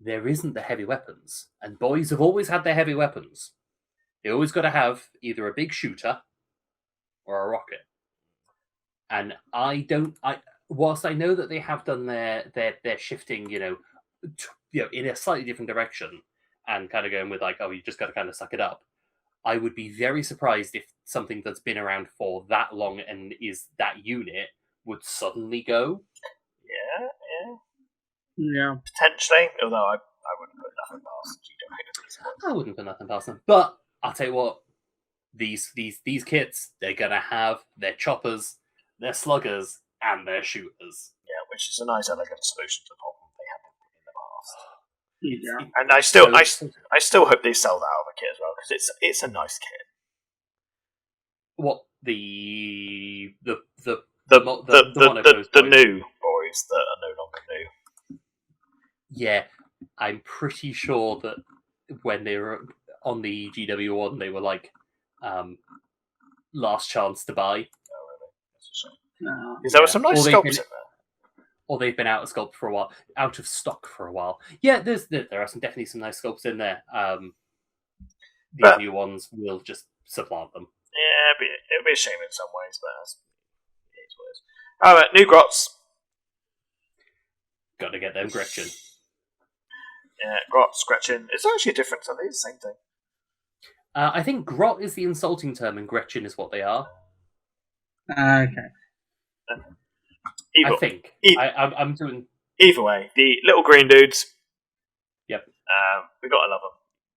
There isn't the heavy weapons, and boys have always had their heavy weapons. They always got to have either a big shooter or a rocket. And whilst I know that they have done their shifting, in a slightly different direction, and kind of going with like, oh, you just got to kind of suck it up. I would be very surprised if something that's been around for that long and is that unit would suddenly go. Yeah. Potentially, although I wouldn't put nothing past GW. I wouldn't put nothing past them. But I'll tell you what, these kits, they're going to have their choppers, their sluggers, and their shooters. Yeah, which is a nice, elegant solution to the problem they had in the past. Yeah. And I still hope they sell that other kit as well because it's a nice kit. What the The one of those the boys. new boys that are no longer new. Yeah, I'm pretty sure that when they were on the GW one, they were like last chance to buy. Oh, really? That's a shame. No. Because there were some nice Or they've sculpts been- in there. Or they've been out of sculpt for a while, out of stock for a while. Yeah, there are definitely some nice sculpts in there. These new ones will just supplant them. Yeah, it'll be a shame in some ways, but it is what it is. All right, new grots. Got to get them Gretchen. Yeah, grots, Gretchen. It's actually a difference. Are they the same thing? I think grot is the insulting term, and Gretchen is what they are. Okay. Either, I think. I'm doing. Either way, the little green dudes. Yep. We gotta love them.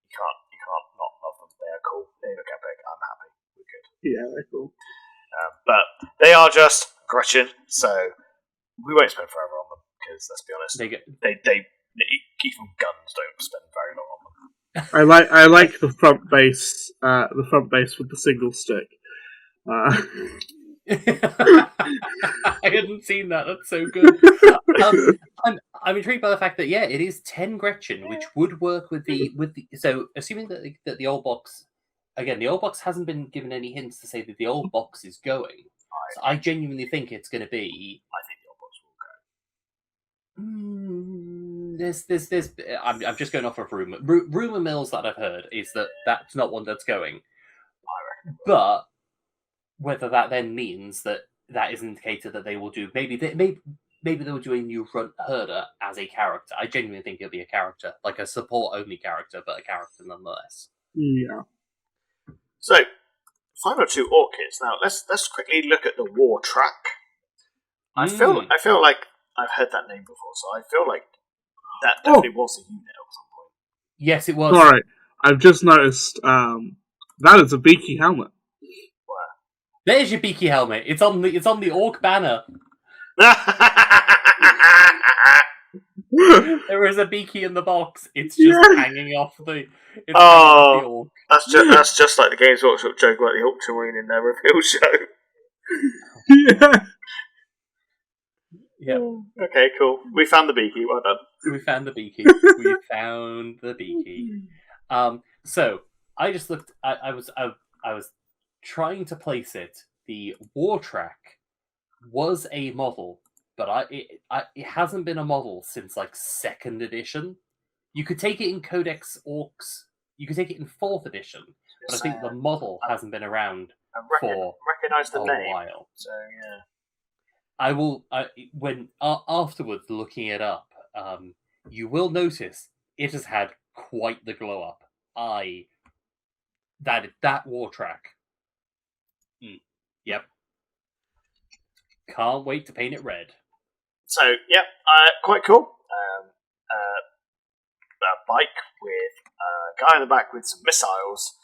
You can't not love them. They are cool. They look epic. I'm happy. We're good. Yeah, they're cool. But they are just Gretchen, so we won't spend forever on them because let's be honest, they even guns don't spend very long on them. I like the front base with the single stick. I hadn't seen that. That's so good. I'm intrigued by the fact that it is 10 Gretchen, which would work with the. So assuming that the old box, again, the old box hasn't been given any hints to say that the old box is going. So I genuinely think it's going to be. I think the old box will go. I'm just going off of rumor mills that I've heard is that that's not one that's going. I reckon. But whether that then means that is an indicator that they will do maybe they will do a new herder as a character. I genuinely think it'll be a character, like a support only character, but a character nonetheless. Yeah. So, final two orc kits. Now let's quickly look at the war track. I feel like I've heard that name before, so I feel like that definitely was a unit at some point. Yes, it was. Alright, I've just noticed that is a beaky helmet. There's your beaky helmet. It's on the orc banner. There is a beaky in the box. It's just hanging off the. The orc. That's just like the Games Workshop joke about the Ultramarine in their reveal show. Yeah. Yeah. Okay, cool. We found the beaky. Well done. We found the beaky. So I just looked. I was trying to place it. The war track was a model, but it hasn't been a model since like 2nd edition. You could take it in Codex Orcs. You could take it in 4th edition, but I think the model hasn't been around for recognize the a name. while. So yeah. I will when afterwards looking it up. You will notice it has had quite the glow up. That war track. Yep. Can't wait to paint it red. So yep, quite cool. A bike with a guy in the back with some missiles.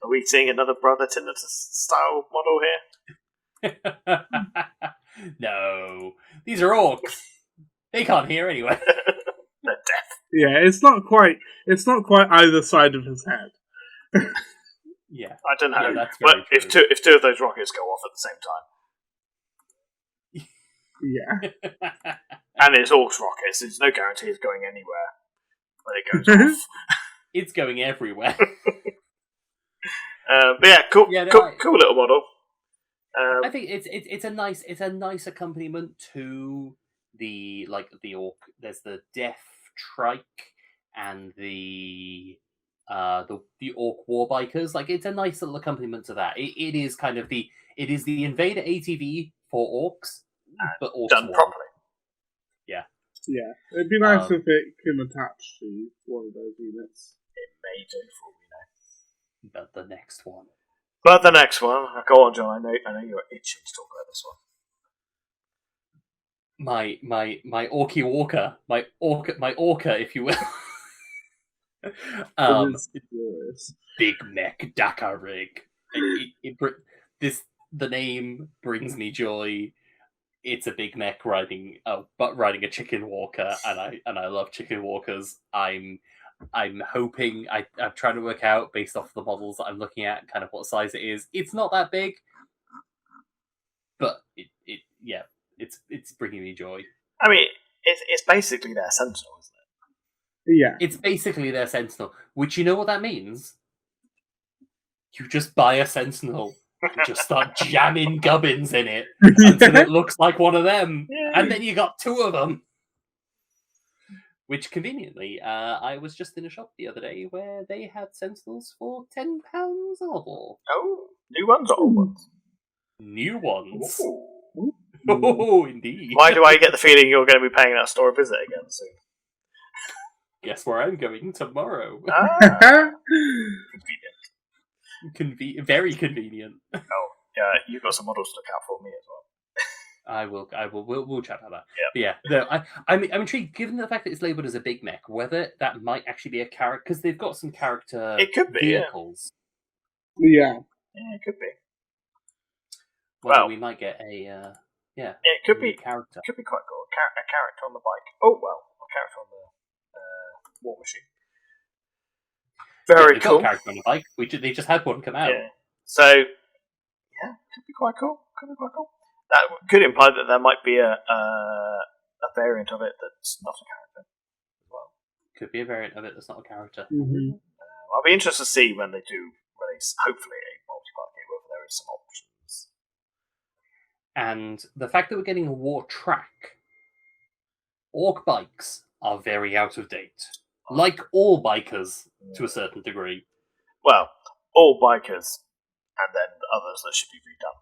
Are we seeing another Brother Tinnitus style model here? No, these are orcs. They can't hear anyway. They're deaf. Yeah, it's not quite either side of his head. Yeah, I don't know. Yeah, that's but very if true. if two of those rockets go off at the same time, Yeah. and it's Orcs rockets, there's no guarantee it's going anywhere when it goes off. It's going everywhere. But yeah, cool, Yeah, no, cool little model. I think it's a nice accompaniment to the orc. There's the deaf trike and the orc war bikers. Like, it's a nice little accompaniment to that. It is kind of the Invader ATV for orcs, but orcs done war. properly. Yeah. It'd be nice if it can attach to one of those units. It may do for we know. But the next one. But the next one, go on, John. I know you're itching to talk about this one. My Orky Walker, my Orca, if you will. It is glorious. Big Mech Dakar Rig. The name brings me joy. it's a big mech riding a chicken walker, and I love chicken walkers. I'm hoping I'm trying to work out based off the models that I'm looking at kind of what size it is. It's not that big, but it's bringing me joy. I mean, it's basically their Sentinel, isn't it? Yeah. It's basically their Sentinel, which you know what that means? You just buy a Sentinel and just start jamming gubbins in it until it looks like one of them, and then you got two of them. Which conveniently, I was just in a shop the other day where they had Sentinels for £10 a model. Oh, new ones or old ones? New ones. Ooh. Oh, indeed. Why do I get the feeling you're going to be paying that store a visit again soon? Guess where I'm going tomorrow. Convenient. Very convenient. Oh, yeah, you've got some models to look out for me as well. We'll chat about that. Yeah. But yeah, no, I'm intrigued, given the fact that it's labelled as a big mech, whether that might actually be a character, because they've got some character It could be, vehicles. Yeah. Yeah, it could be. Whether Well, we might get a it could be character. Could be quite cool. A character on the bike. Oh well, a character on the war machine. Very They've cool. got a character on the bike. They just had one come out. Yeah. So yeah, could be quite cool. That could imply that there might be a variant of it that's not a character as well. Could be a variant of it that's not a character. Mm-hmm. I'll be interested to see when they do release, hopefully, a multi-part game, whether there is some options. And the fact that we're getting a war track, orc bikes are very out of date. Like all bikers, to a certain degree. Well, all bikers, and then others that should be redone.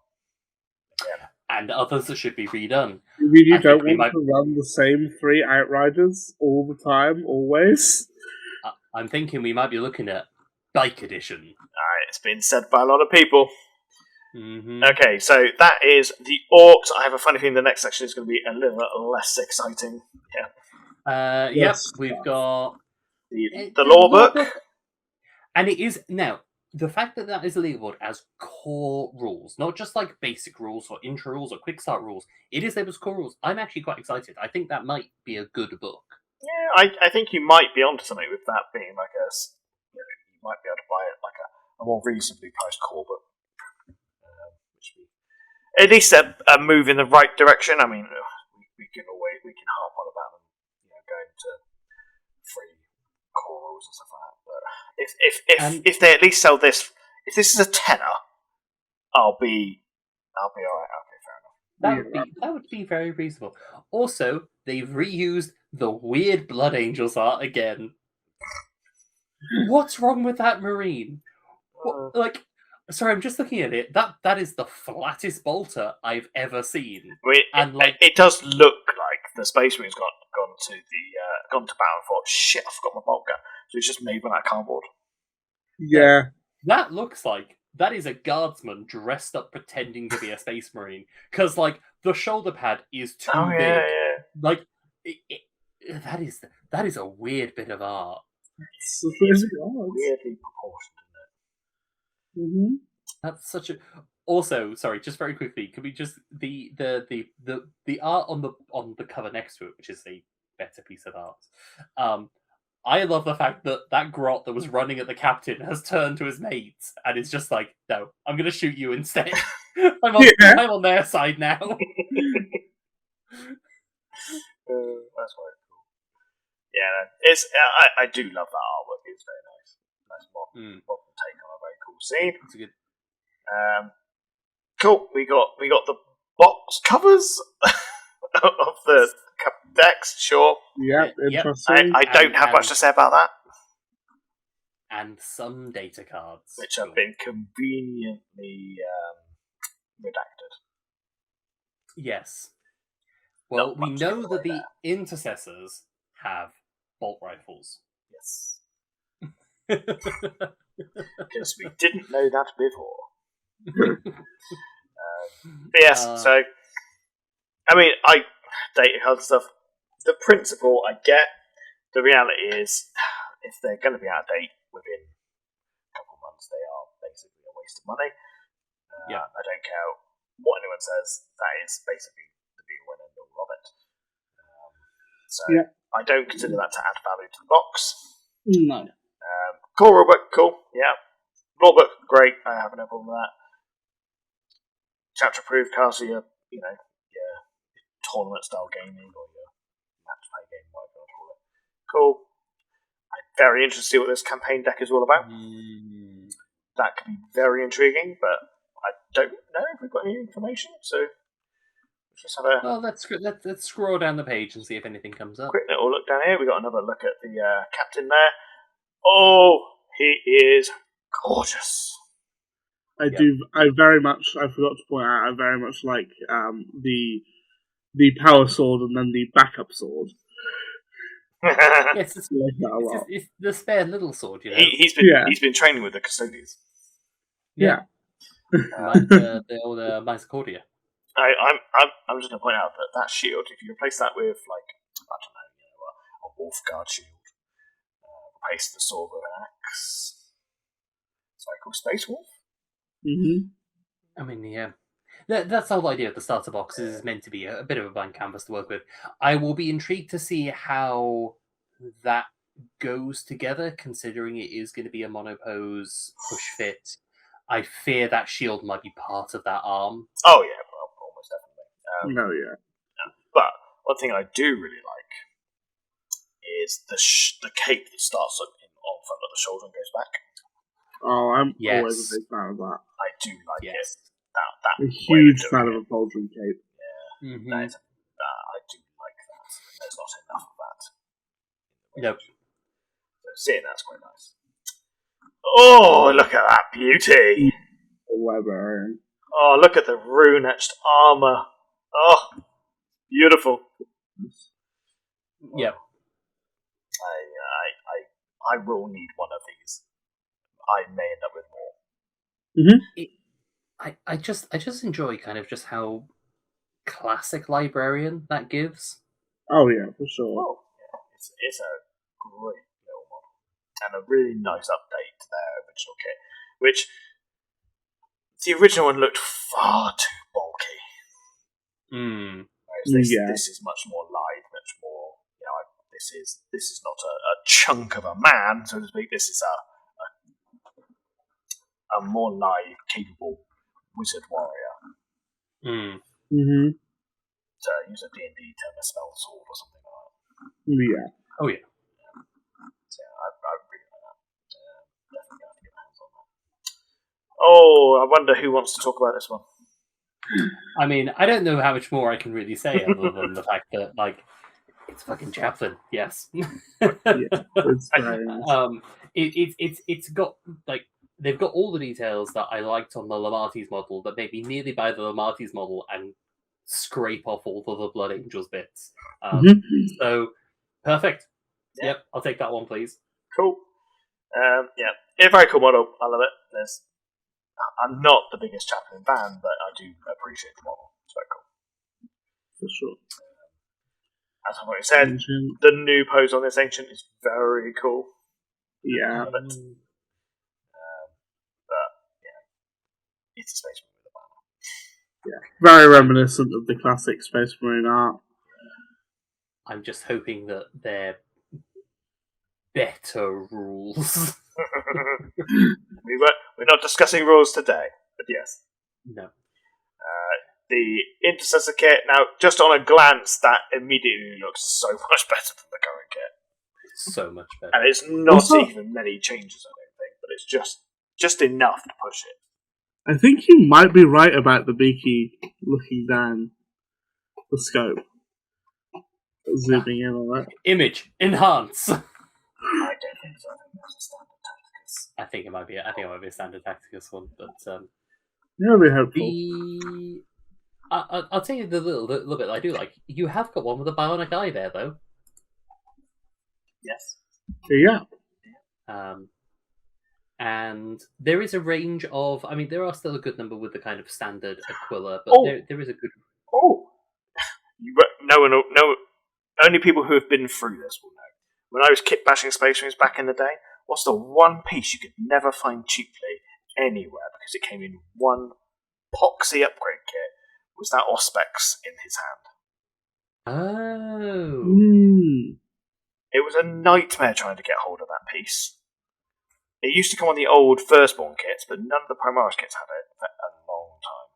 Yeah. And others that should be redone. You mean you I don't think want to run the same 3 Outriders all the time, always? I'm thinking we might be looking at Bike Edition. Alright, it's been said by a lot of people. Mm-hmm. Okay, so that is the Orcs. I have a funny feeling the next section is going to be a little less exciting. Yeah. Yep, we've got the law book. And it is now the fact that is labelled as core rules, not just like basic rules or intro rules or quick start rules. It is labelled as core rules. I'm actually quite excited. I think that might be a good book. Yeah, I think you might be onto something with that being like you might be able to buy it like a more reasonably priced core book. Which would be at least a move in the right direction. I mean, we can harp on about them, going to free core rules and stuff like that. But if they at least sell this, if this is a tenner, I'll be alright. Okay, fair enough. That would be very reasonable. Also, they've reused the weird Blood Angels art again. What's wrong with that Marine? Sorry, I'm just looking at it. That is the flattest bolter I've ever seen. It does look like the Space Marine's gone to battle and thought, shit, I forgot my bolt gun. So it's just made with that cardboard. Yeah. That looks like that is a guardsman dressed up pretending to be a Space Marine. Because, the shoulder pad is too big. Yeah. That is a weird bit of art. It's weirdly proportioned, isn't it? Mm-hmm. That's such a. Also, sorry, just very quickly, can we just the art on the cover next to it, which is a better piece of art. I love the fact that grot that was running at the captain has turned to his mates and is just like, no, I'm going to shoot you instead. I'm on their side now. That's quite cool. Yeah, it's I do love that artwork. It's very nice. Nice modern take on a very cool scene. It's a good. Cool. We got the box covers of the decks. Sure. Yeah, interesting. I don't have much to say about that. And some data cards, which have been conveniently redacted. Yes. Well, we know that the intercessors have bolt rifles. Yes. Because we didn't know that before. But yes, so I mean, data card stuff. The principle I get. The reality is, if they're going to be out of date within a couple of months, they are basically a waste of money. I don't care what anyone says. That is basically the be of it. So Yeah. I don't consider that to add value to the box. No. Core rulebook, cool, yeah. Rulebook, great, I have no problem with that. Chapter approved cards are your tournament style gaming or your match play game, whatever you want to call it. Cool. I'm very interested to see what this campaign deck is all about. That could be very intriguing, but I don't know if we've got any information, so let's just have a Well, let's scroll down the page and see if anything comes up. quick little look down here. We got another look at the captain there. Oh, he is gorgeous. I very much, I forgot to point out, I very much like the power sword and then the backup sword. Yes, I like that a lot. it's the spare little sword, you know. He's been training with the custodians. Yeah. The old Misericordia. I'm just going to point out that shield, if you replace that with, like, I don't know, a wolf guard shield, replace the sword with an axe. It's like called Space Wolf. Mm-hmm. I mean, yeah. That's the whole idea of the starter box is meant to be a bit of a blank canvas to work with. I will be intrigued to see how that goes together, considering it is going to be a monopose push fit. I fear that shield might be part of that arm. Oh yeah, well, almost definitely. No, yeah. But one thing I do really like is the cape that starts on front of the shoulder and goes back. Oh, I'm Yes. always a big fan of that. I do like it. Yes. That A way huge of fan doing of a pauldron cape. Yeah, Mm-hmm. I do like that. There's not enough of that. Nope. So seeing that's quite nice. Oh, look at that beauty! Librarian. Oh, look at the rune-etched armor. Oh, beautiful. Yep. I will need one of these. I may end up with more. I just enjoy kind of just how classic librarian that gives. Oh yeah, for sure. Oh, yeah. It's a great little model. And a really nice update to their original kit. Which, the original one looked far too bulky. Whereas this is much more live, much more, this is not a chunk of a man, so to speak. This is a more live, capable wizard warrior. Mm-hmm. To use a D&D term, a spell sword or something like that. Yeah. Oh yeah. So I really like that. Definitely going to get my hands on that. Oh, I wonder who wants to talk about this one. I mean, I don't know how much more I can really say other than the fact that, like, it's fucking Chaplin. Yes. It's very nice. It's got, like, they've got all the details that I liked on the Lamarties model that made me nearly buy the Lamarties model and scrape off all of the Blood Angels bits. So, perfect. Yeah. Yep, I'll take that one, please. Cool. Yeah, very cool model. I love it. I'm not the biggest Chaplin fan, but I do appreciate the model. It's very cool. For sure. As I've already said, Ancient. the new pose on this Ancient is very cool. Yeah. I love it. But, yeah, it's a Space Marine with a banner. Yeah. Very reminiscent of the classic Space Marine art. I'm just hoping that they're better rules. We're not discussing rules today, but yes. No. The Intercessor kit, now, just on a glance, that immediately looks so much better than the current kit. So much better. And it's not even many changes, I don't think, but it's just enough to push it. I think you might be right about the Beaky looking down the scope. Zooming in on it. Image. Enhance. I don't think so. I think that's a standard Tacticus. I think it might be a standard Tacticus one, but Yeah, be hopeful. I'll tell you the little bit I do like. You have got one with a bionic eye there, though. Yes. Yeah. And there is a range of. I mean, there are still a good number with the kind of standard Aquila, but there is a good. Oh, no. Only people who have been through this will know. When I was kit bashing Space Marines back in the day, what's the one piece you could never find cheaply anywhere because it came in one poxy upgrade kit? Was that Auspex in his hand? Oh. It was a nightmare trying to get hold of that piece. It used to come on the old Firstborn kits, but none of the Primaris kits had it for a long time.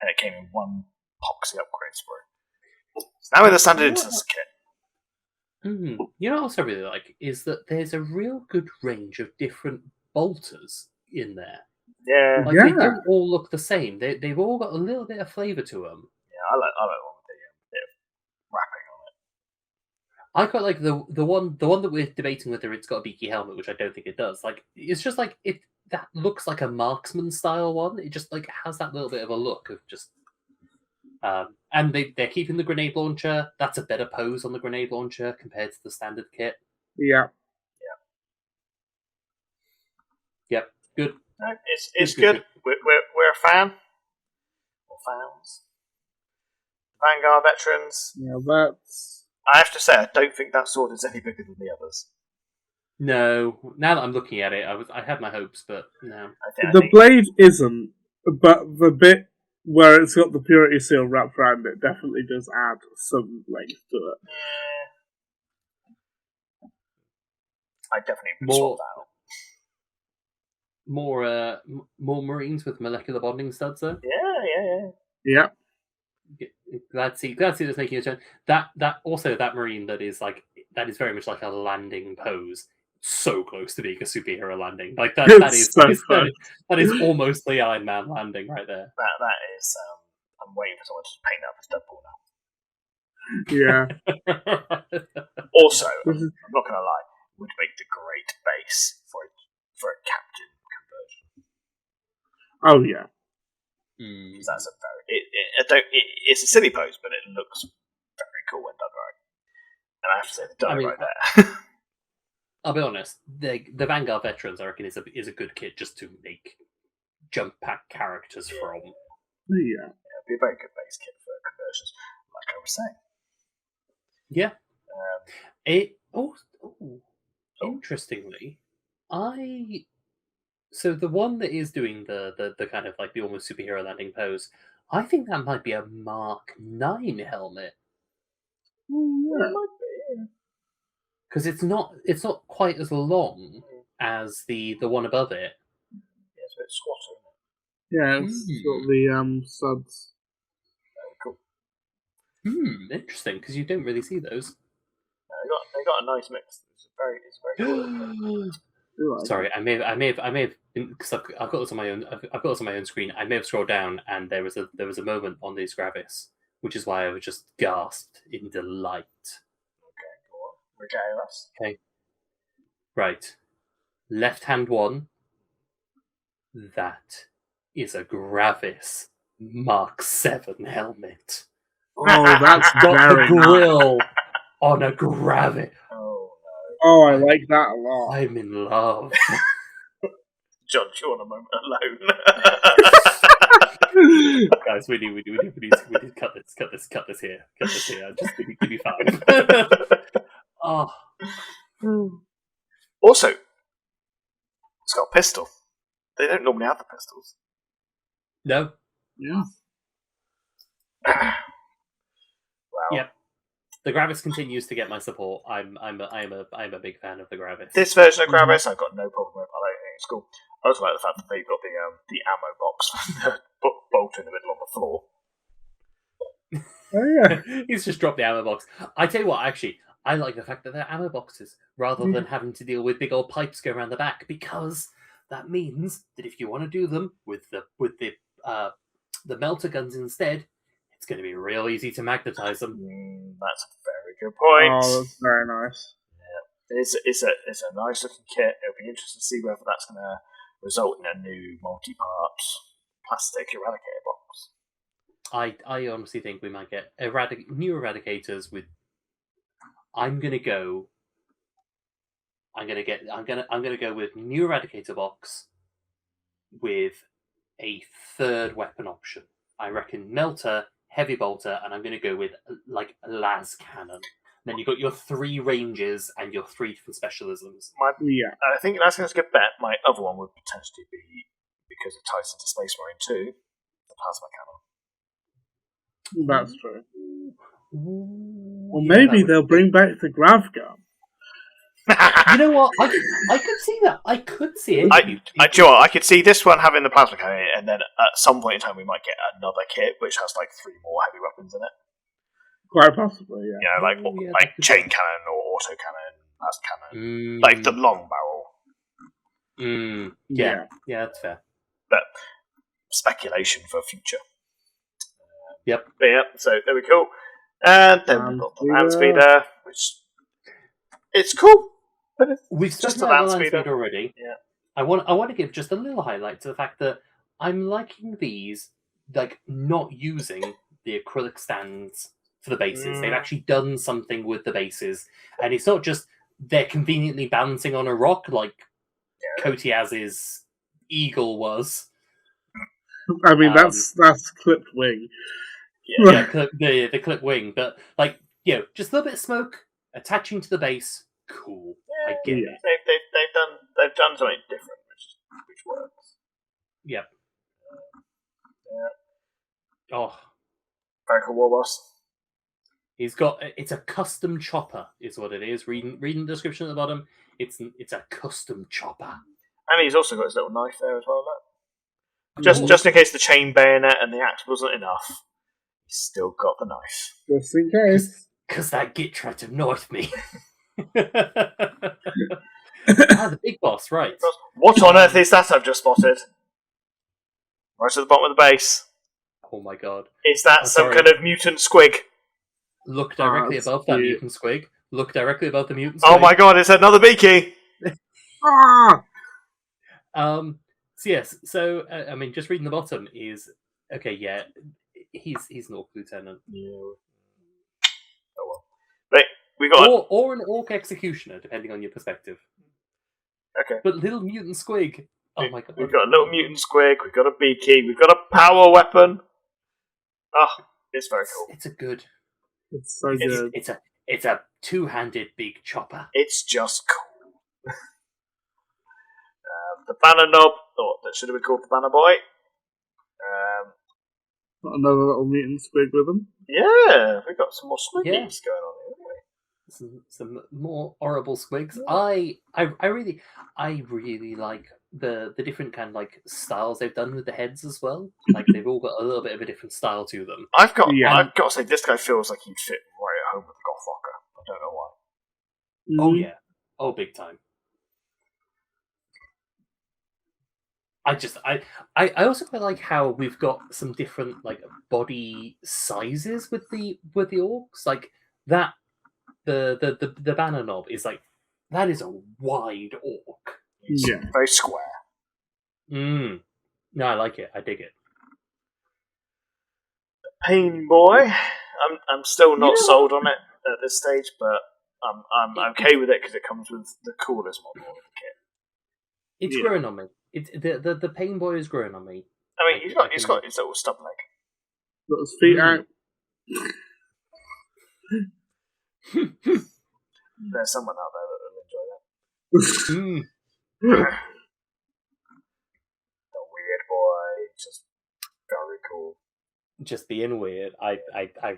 And it came in one poxy upgrade sprue. So now with the standard instance kit. You know what else I really like is that there's a real good range of different bolters in there. Yeah. Like, they don't all look the same. They've all got a little bit of flavour to them. Yeah, I like one with the bit of wrapping on it. I quite like the one that we're debating whether it's got a beaky helmet, which I don't think it does. Like, it's just like that looks like a marksman style one. It just like has that little bit of a look of just. And they're keeping the grenade launcher. That's a better pose on the grenade launcher compared to the standard kit. Yeah. Yep. Good. No, it's good. We're a fan. Or fans. Vanguard veterans. Yeah, that's... I have to say, I don't think that sword is any bigger than the others. No. Now that I'm looking at it, I had my hopes, but no. The blade isn't, but the bit where it's got the purity seal wrapped around it definitely does add some length to it. Yeah. I definitely would swap that out. More Marines with molecular bonding studs, though. Yeah. Glad to see this making a turn. That Marine that is very much like a landing pose. So close to being a superhero landing. Like that is almost the Iron Man landing right there. That is. I'm waiting for someone to paint that for Deadpool now. Yeah. Also, I'm not going to lie, would make the great base for a captain conversion. Oh yeah. That's a very. It's a silly pose, but it looks very cool when done right. And I have to say, they've done it right there. I'll be honest. The Vanguard veterans, I reckon, is a good kit just to make jump pack characters from. Yeah. It'd be a very good base kit for conversions, like I was saying. Yeah. Interestingly, so the one that is doing the kind of like the almost superhero landing pose, I think that might be a Mark 9 helmet. Yeah, it might be. Because it's not quite as long as the one above it. Yeah, it's a bit squatter, isn't it? Yeah, it's got the suds. Very cool. Interesting, because you don't really see those. They got a nice mix. It's very cool. Sorry, I may have because I've got this on my own. I've got this on my own screen. I may have scrolled down, and there was a moment on these Gravis, which is why I was just gasped in delight. Okay, go on. Regale us. Okay. Right. Left hand one. That is a Gravis Mark 7 helmet. Oh, that's got very the grill on a Gravis. Oh, I like that a lot. I'm in love. John, do you want a moment alone? Guys, we need to cut this here. Just give me 5. Oh. Also, it's got a pistol. They don't normally have the pistols. No. Yeah. Wow. Yep. The Gravis continues to get my support. I'm a big fan of the Gravis. This version of Gravis, I've got no problem with. I think it's cool. I also like the fact that they've got the ammo box bolt in the middle on the floor. Oh yeah. He's just dropped the ammo box. I tell you what, actually, I like the fact that they're ammo boxes rather than having to deal with big old pipes going around the back, because that means that if you want to do them with the melter guns instead, it's going to be real easy to magnetize them. That's a very good point. Oh, that's very nice. Yeah, it's a nice looking kit. It'll be interesting to see whether that's going to result in a new multi-part plastic eradicator box. I honestly think we might get new eradicators with. I'm gonna go with new eradicator box with a third weapon option. I reckon melter, heavy bolter, and I'm gonna go with like a las cannon. Then you've got your 3 ranges and your 3 different specialisms. I think that's a good bet. My other one would potentially be, because it ties into Space Marine 2, the plasma cannon. That's true. Or maybe they'll bring back the grav gun. You know what? I could see that. I could see it. Do you know what? I could see this one having the plasma cannon, and then at some point in time we might get another kit which has like 3 more heavy weapons in it. Quite possibly, yeah. You know, like chain cannon or auto cannon, las cannon, like the long barrel. Yeah, that's fair. But speculation for future. Yep. But yeah, so there we go. And then we've got the land speeder, which it's cool. But it's We've just spoken a about land the speeder already. Yeah. I want to give just a little highlight to the fact that I'm liking these, like not using the acrylic stands for the bases. They've actually done something with the bases, and it's not just they're conveniently balancing on a rock like Kotiaz's eagle was. I mean, that's clipped wing. Yeah, the clip wing, but like just a little bit of smoke attaching to the base. Cool, I get it. They've done something different, which works. Yep. Yeah. Oh, very cool war boss. It's a custom chopper, is what it is. Reading the description at the bottom, it's a custom chopper. And he's also got his little knife there as well. Look. Just in case the chain bayonet and the axe wasn't enough, he's still got the knife. Just in case. Because that git tried to knife me. The big boss, right. What on earth is that I've just spotted? Right at the bottom of the base. Oh my god. Is that some kind of mutant squig? Look directly above that mutant squig. Look directly above the mutant squig. Oh my god, it's another beaky! So yes, so I mean, just reading the bottom is okay. Yeah, he's an orc lieutenant. Yeah. Oh well. Right, we got or an orc executioner, depending on your perspective. Okay. But little mutant squig. Oh my god. We've got a little mutant squig. We've got a beaky. We've got a power weapon. Oh, it's very cool. It's a good. It's so good. It's a 2-handed big chopper. It's just cool. The banner knob, that should have been called the banner boy. Got another little mutant squig with them. Yeah, we've got some more squiggies going on here, haven't we? Some more horrible squigs. I really like the different kind of like styles they've done with the heads as well. Like they've all got a little bit of a different style to them. I've got to say, this guy feels like he'd fit right at home with the Goth Rocker. I don't know why. Oh yeah, big time. I also quite like how we've got some different like body sizes with the orcs. Like that the banner knob is like that is a wide orc. It's very square. No, I like it. I dig it. The Pain Boy. I'm still not sold on it at this stage, but I'm okay with it because it comes with the coolest model of the kit. It's growing on me. The Pain Boy is growing on me. I mean, he's got his little stub leg. Got his feet out. There's someone out there that will enjoy that. The weird boy, just very cool. Just being weird. I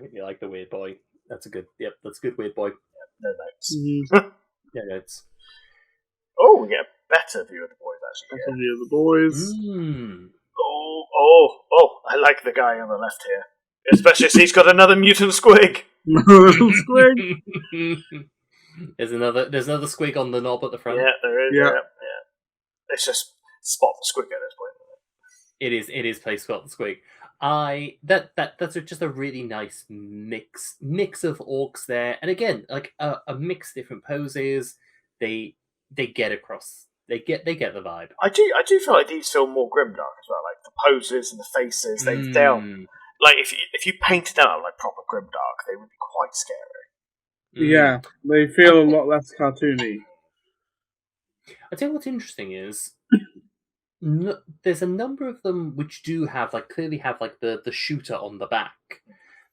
really like the weird boy. That's a good. Yep, that's a good weird boy. Yep, no notes. No notes. Oh, we get a better view of the boys actually. Better view of the boys. Oh! I like the guy on the left here, especially as he's got another mutant squig. Squig. There's another squig on the knob at the front. Yeah, there is. Yeah. It's just spot the squig at this point. It is play spot the squig. That's just a really nice mix of orcs there, and again, like a mix of different poses. They get across. They get the vibe. I do feel like these feel more grimdark as well. Like the poses and the faces. They're like if you painted out like proper grimdark, they would be quite scary. Yeah, they feel a lot less cartoony. I tell you what's interesting is there's a number of them which do clearly have the shooter on the back,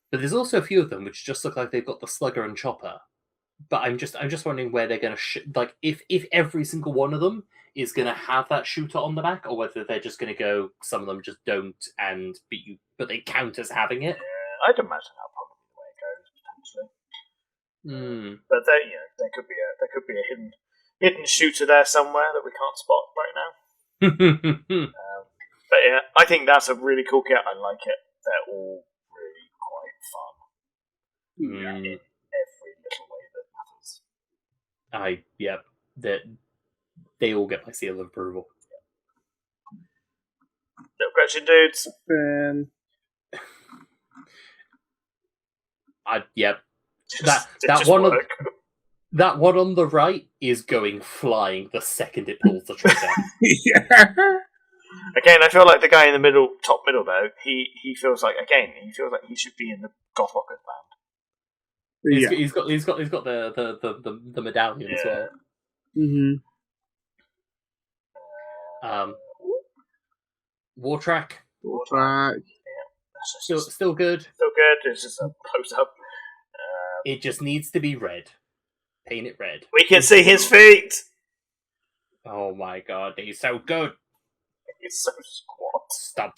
but there's also a few of them which just look like they've got the slugger and chopper. But I'm just wondering where they're going to if every single one of them is going to have that shooter on the back, or whether they're just going to go. Some of them just don't and beat you, but they count as having it. Yeah, I'd imagine that'll probably be the way it goes actually. But there could be a hidden shooter there somewhere that we can't spot right now. But yeah, I think that's a really cool kit. I like it. They're all really quite fun in every little way that matters. They all get my seal of approval. Little Gretchen dudes. That one on the right is going flying the second it pulls the trigger. Yeah. Again, I feel like the guy in the top middle though. He feels like he should be in the Goth Rockers band. He's got the medallion as well. Mm-hmm. War track. Yeah. Still good. Still good. It's just a close up. It just needs to be red. Paint it red. We can see his feet. Oh my god, he's so good. He's so squat. Stop.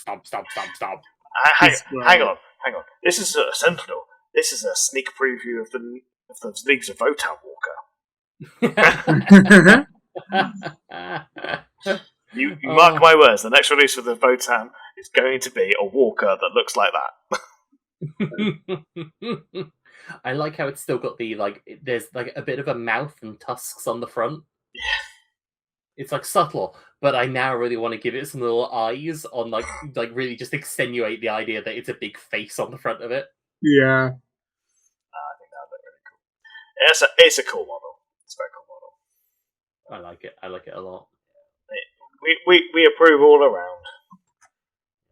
Hang on. This is a Sentinel. This is a sneak preview of the Leagues of Votan Walker. You mark my words. The next release for the Votan is going to be a Walker that looks like that. I like how it's still got there's a bit of a mouth and tusks on the front. Yeah. It's subtle, but I now really want to give it some little eyes on really just extenuate the idea that it's a big face on the front of it. Yeah. I think that would look really cool. It's a cool model. It's a very cool model. I like it. I like it a lot. We approve all around.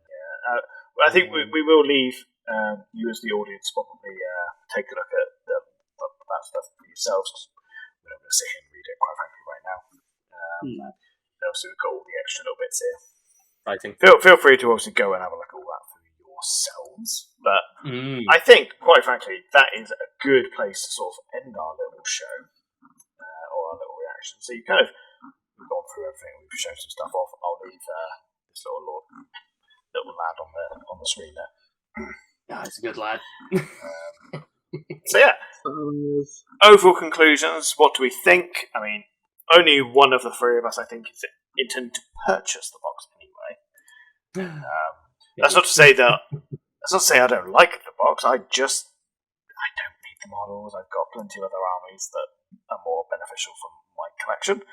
Yeah. I think we will leave you as the audience probably take a look at that stuff for yourselves, because we're not going to sit here and read it, quite frankly, right now. Also, we've got all the extra little bits here. Writing. Feel free to obviously go and have a look at all that for yourselves. But I think, quite frankly, that is a good place to sort of end our little show, or our little reaction. So we've gone through everything. We've shown some stuff off. I'll leave this little lad on the screen there. Oh, he's a good lad. So yeah, overall conclusions. What do we think? I mean, only one of the three of us, I think, is intending to purchase the box anyway. That's not to say I don't like the box. I don't need the models. I've got plenty of other armies that are more beneficial for my collection.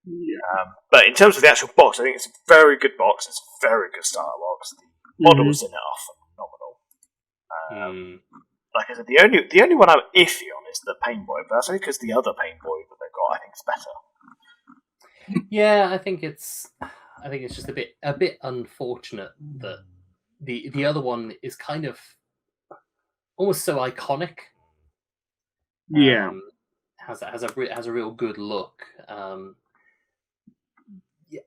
Yeah. But in terms of the actual box, I think it's a very good box. It's a very good starter box. The models in it are phenomenal. Like I said, the only one I'm iffy on is the Pain Boy, but that's only because the other Pain Boy that they've got, I think, is better. Yeah, I think it's just a bit unfortunate that the other one is kind of almost so iconic. Yeah, has a real good look.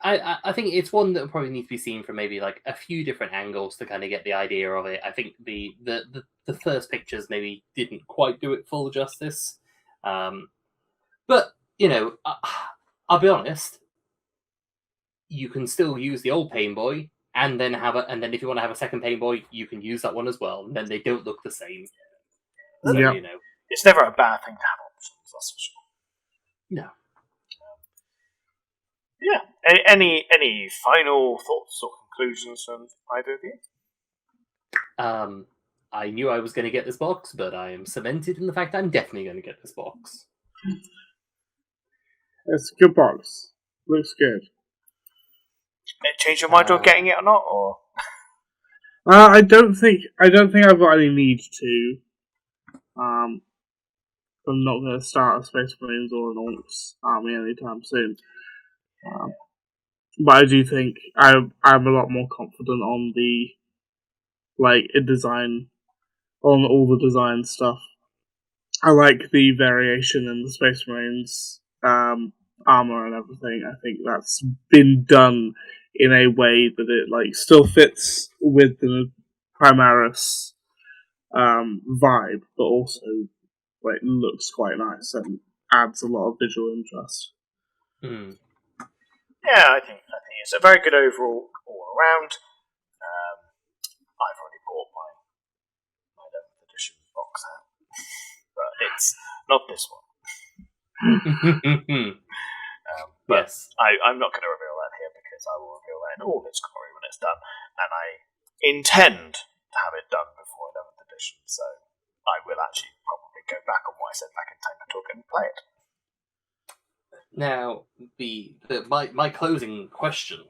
I think it's one that probably needs to be seen from maybe a few different angles to kind of get the idea of it. I think the first pictures maybe didn't quite do it full justice, but I'll be honest. You can still use the old Pain Boy, and then if you want to have a second Pain Boy, you can use that one as well. And then they don't look the same. So, it's never a bad thing to have options. That's for sure. No. Yeah. Any final thoughts or conclusions from either of you? I knew I was going to get this box, but I am cemented in the fact I'm definitely going to get this box. It's a good box. Looks good. Change your mind on getting it or not? Or I don't think I've got any need to. I'm not going to start a Space Marines or an Orcs army anytime soon. But I do think I'm a lot more confident on the design, on all the design stuff. I like the variation in the Space Marines armor and everything. I think that's been done in a way that it still fits with the Primaris vibe, but also looks quite nice and adds a lot of visual interest. Yeah, I think it's a very good overall all around. I've already bought my 11th edition box set. but it's not this one. But Yes. I'm not going to reveal that here because I will reveal that in all its glory when it's done, and I intend to have it done before 11th edition, so I will actually probably go back on what I said back in Tank and Talk and play it. Now, my closing question: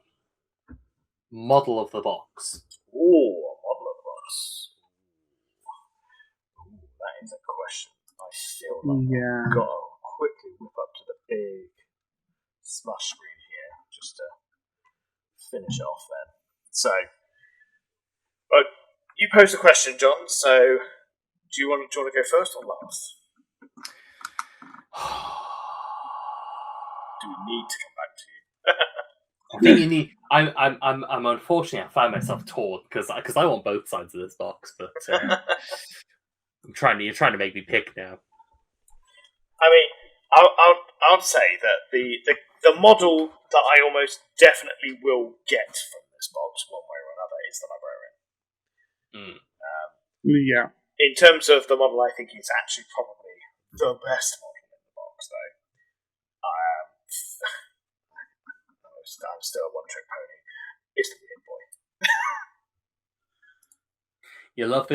model of the box. Ooh, a model of the box. Ooh, that is a question. I feel like I've got to quickly whip up to the big splash screen here just to finish it off then. So, you posed a question, John, so do you want to go first or last? Do we need to come back to you? I think you need. I'm unfortunately I find myself torn because I want both sides of this box, but you're trying to make me pick now. I mean, I'll say that the model that I almost definitely will get from this box, one way or another, is the librarian. Yeah. In terms of the model, I think he's actually probably the best model in the box, though. I'm still a one-trick pony. It's the weird boy. You love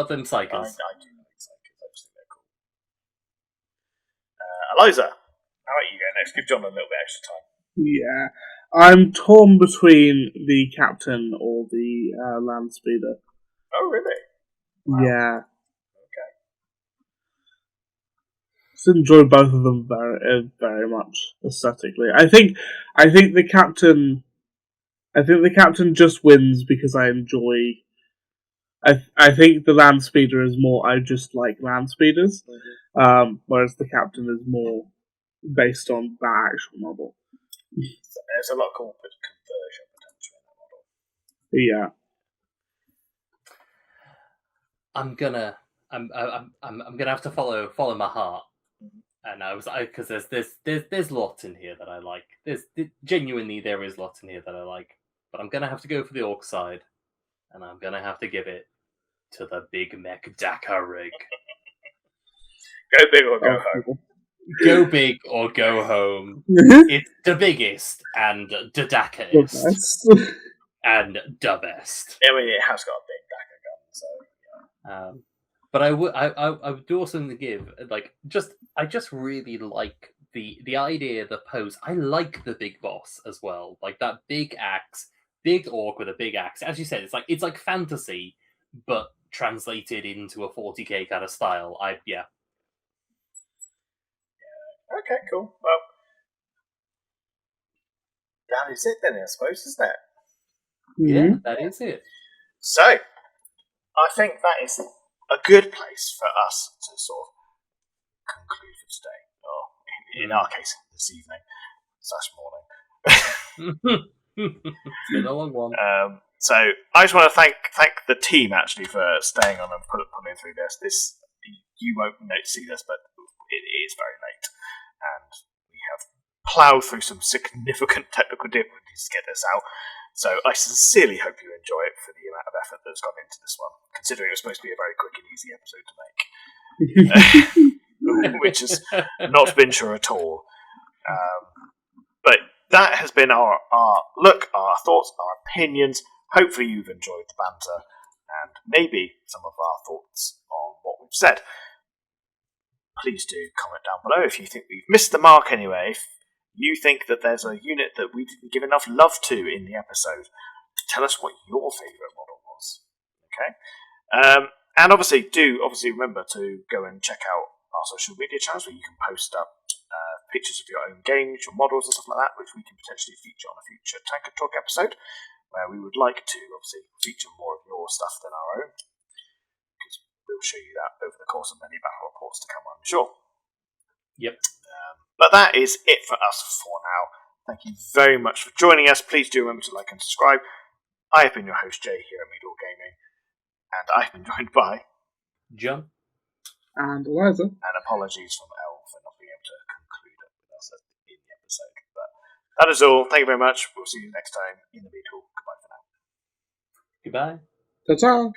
them psychers. I do like psychers. I just think they're cool. Eliza, how about you go next? Give John a little bit extra time. Yeah. I'm torn between the captain or the land speeder. Oh, really? Wow. Yeah. Okay. Just enjoy both of them very much aesthetically. I think the captain. I think the captain just wins because I enjoy. I think the land speeder is more. I just like land speeders, whereas the captain is more based on that actual model. There's a lot of conversion potential in that model. Yeah. I'm gonna have to follow my heart, and because there's lots in here that I like. Genuinely there is lots in here that I like, but I'm gonna have to go for the orc side, and I'm gonna have to give it to the big mech Dakar rig. Go big or go home. Go big or go home. It's the biggest and the Dakkarest and the best. I mean, it has got a big Dakar gun, so. But I would do also give I just really like the idea, the pose. I like the big boss as well, like that big axe, big orc with a big axe. As you said, it's like fantasy, but translated into a 40k kind of style. Yeah. Okay, cool. Well, that is it then, I suppose, isn't it? Yeah, that is it. So, I think that is a good place for us to sort of conclude for today, or in our case, this evening/morning. It's been a long one. So I just want to thank the team actually for staying on and putting through this. You won't see this, but it is very late, and we have ploughed through some significant technical difficulties to get this out. So I sincerely hope you enjoy it for the amount of effort that's gone into this one, considering it was supposed to be a very quick and easy episode to make, which has not been sure at all. But that has been our look, our thoughts, our opinions. Hopefully you've enjoyed the banter and maybe some of our thoughts on what we've said. Please do comment down below if you think we've missed the mark anyway. If you think that there's a unit that we didn't give enough love to in the episode, tell us what your favourite model was. Okay? And obviously remember to go and check out our social media channels where you can post up pictures of your own games, your models and stuff like that, which we can potentially feature on a future Tank and Talk episode, where we would like to obviously feature more of your stuff than our own, because we'll show you that over the course of many battle reports to come, I'm sure. Yep. But that is it for us for now. Thank you very much for joining us. Please do remember to like and subscribe. I have been your host, Jay, here at Mead Gaming, and I've been joined by John and Eliza. And apologies from Elle for not being able to conclude it with us in the episode. But that is all. Thank you very much. We'll see you next time in the Mead Hall. Goodbye for now. Goodbye. Ta-ta.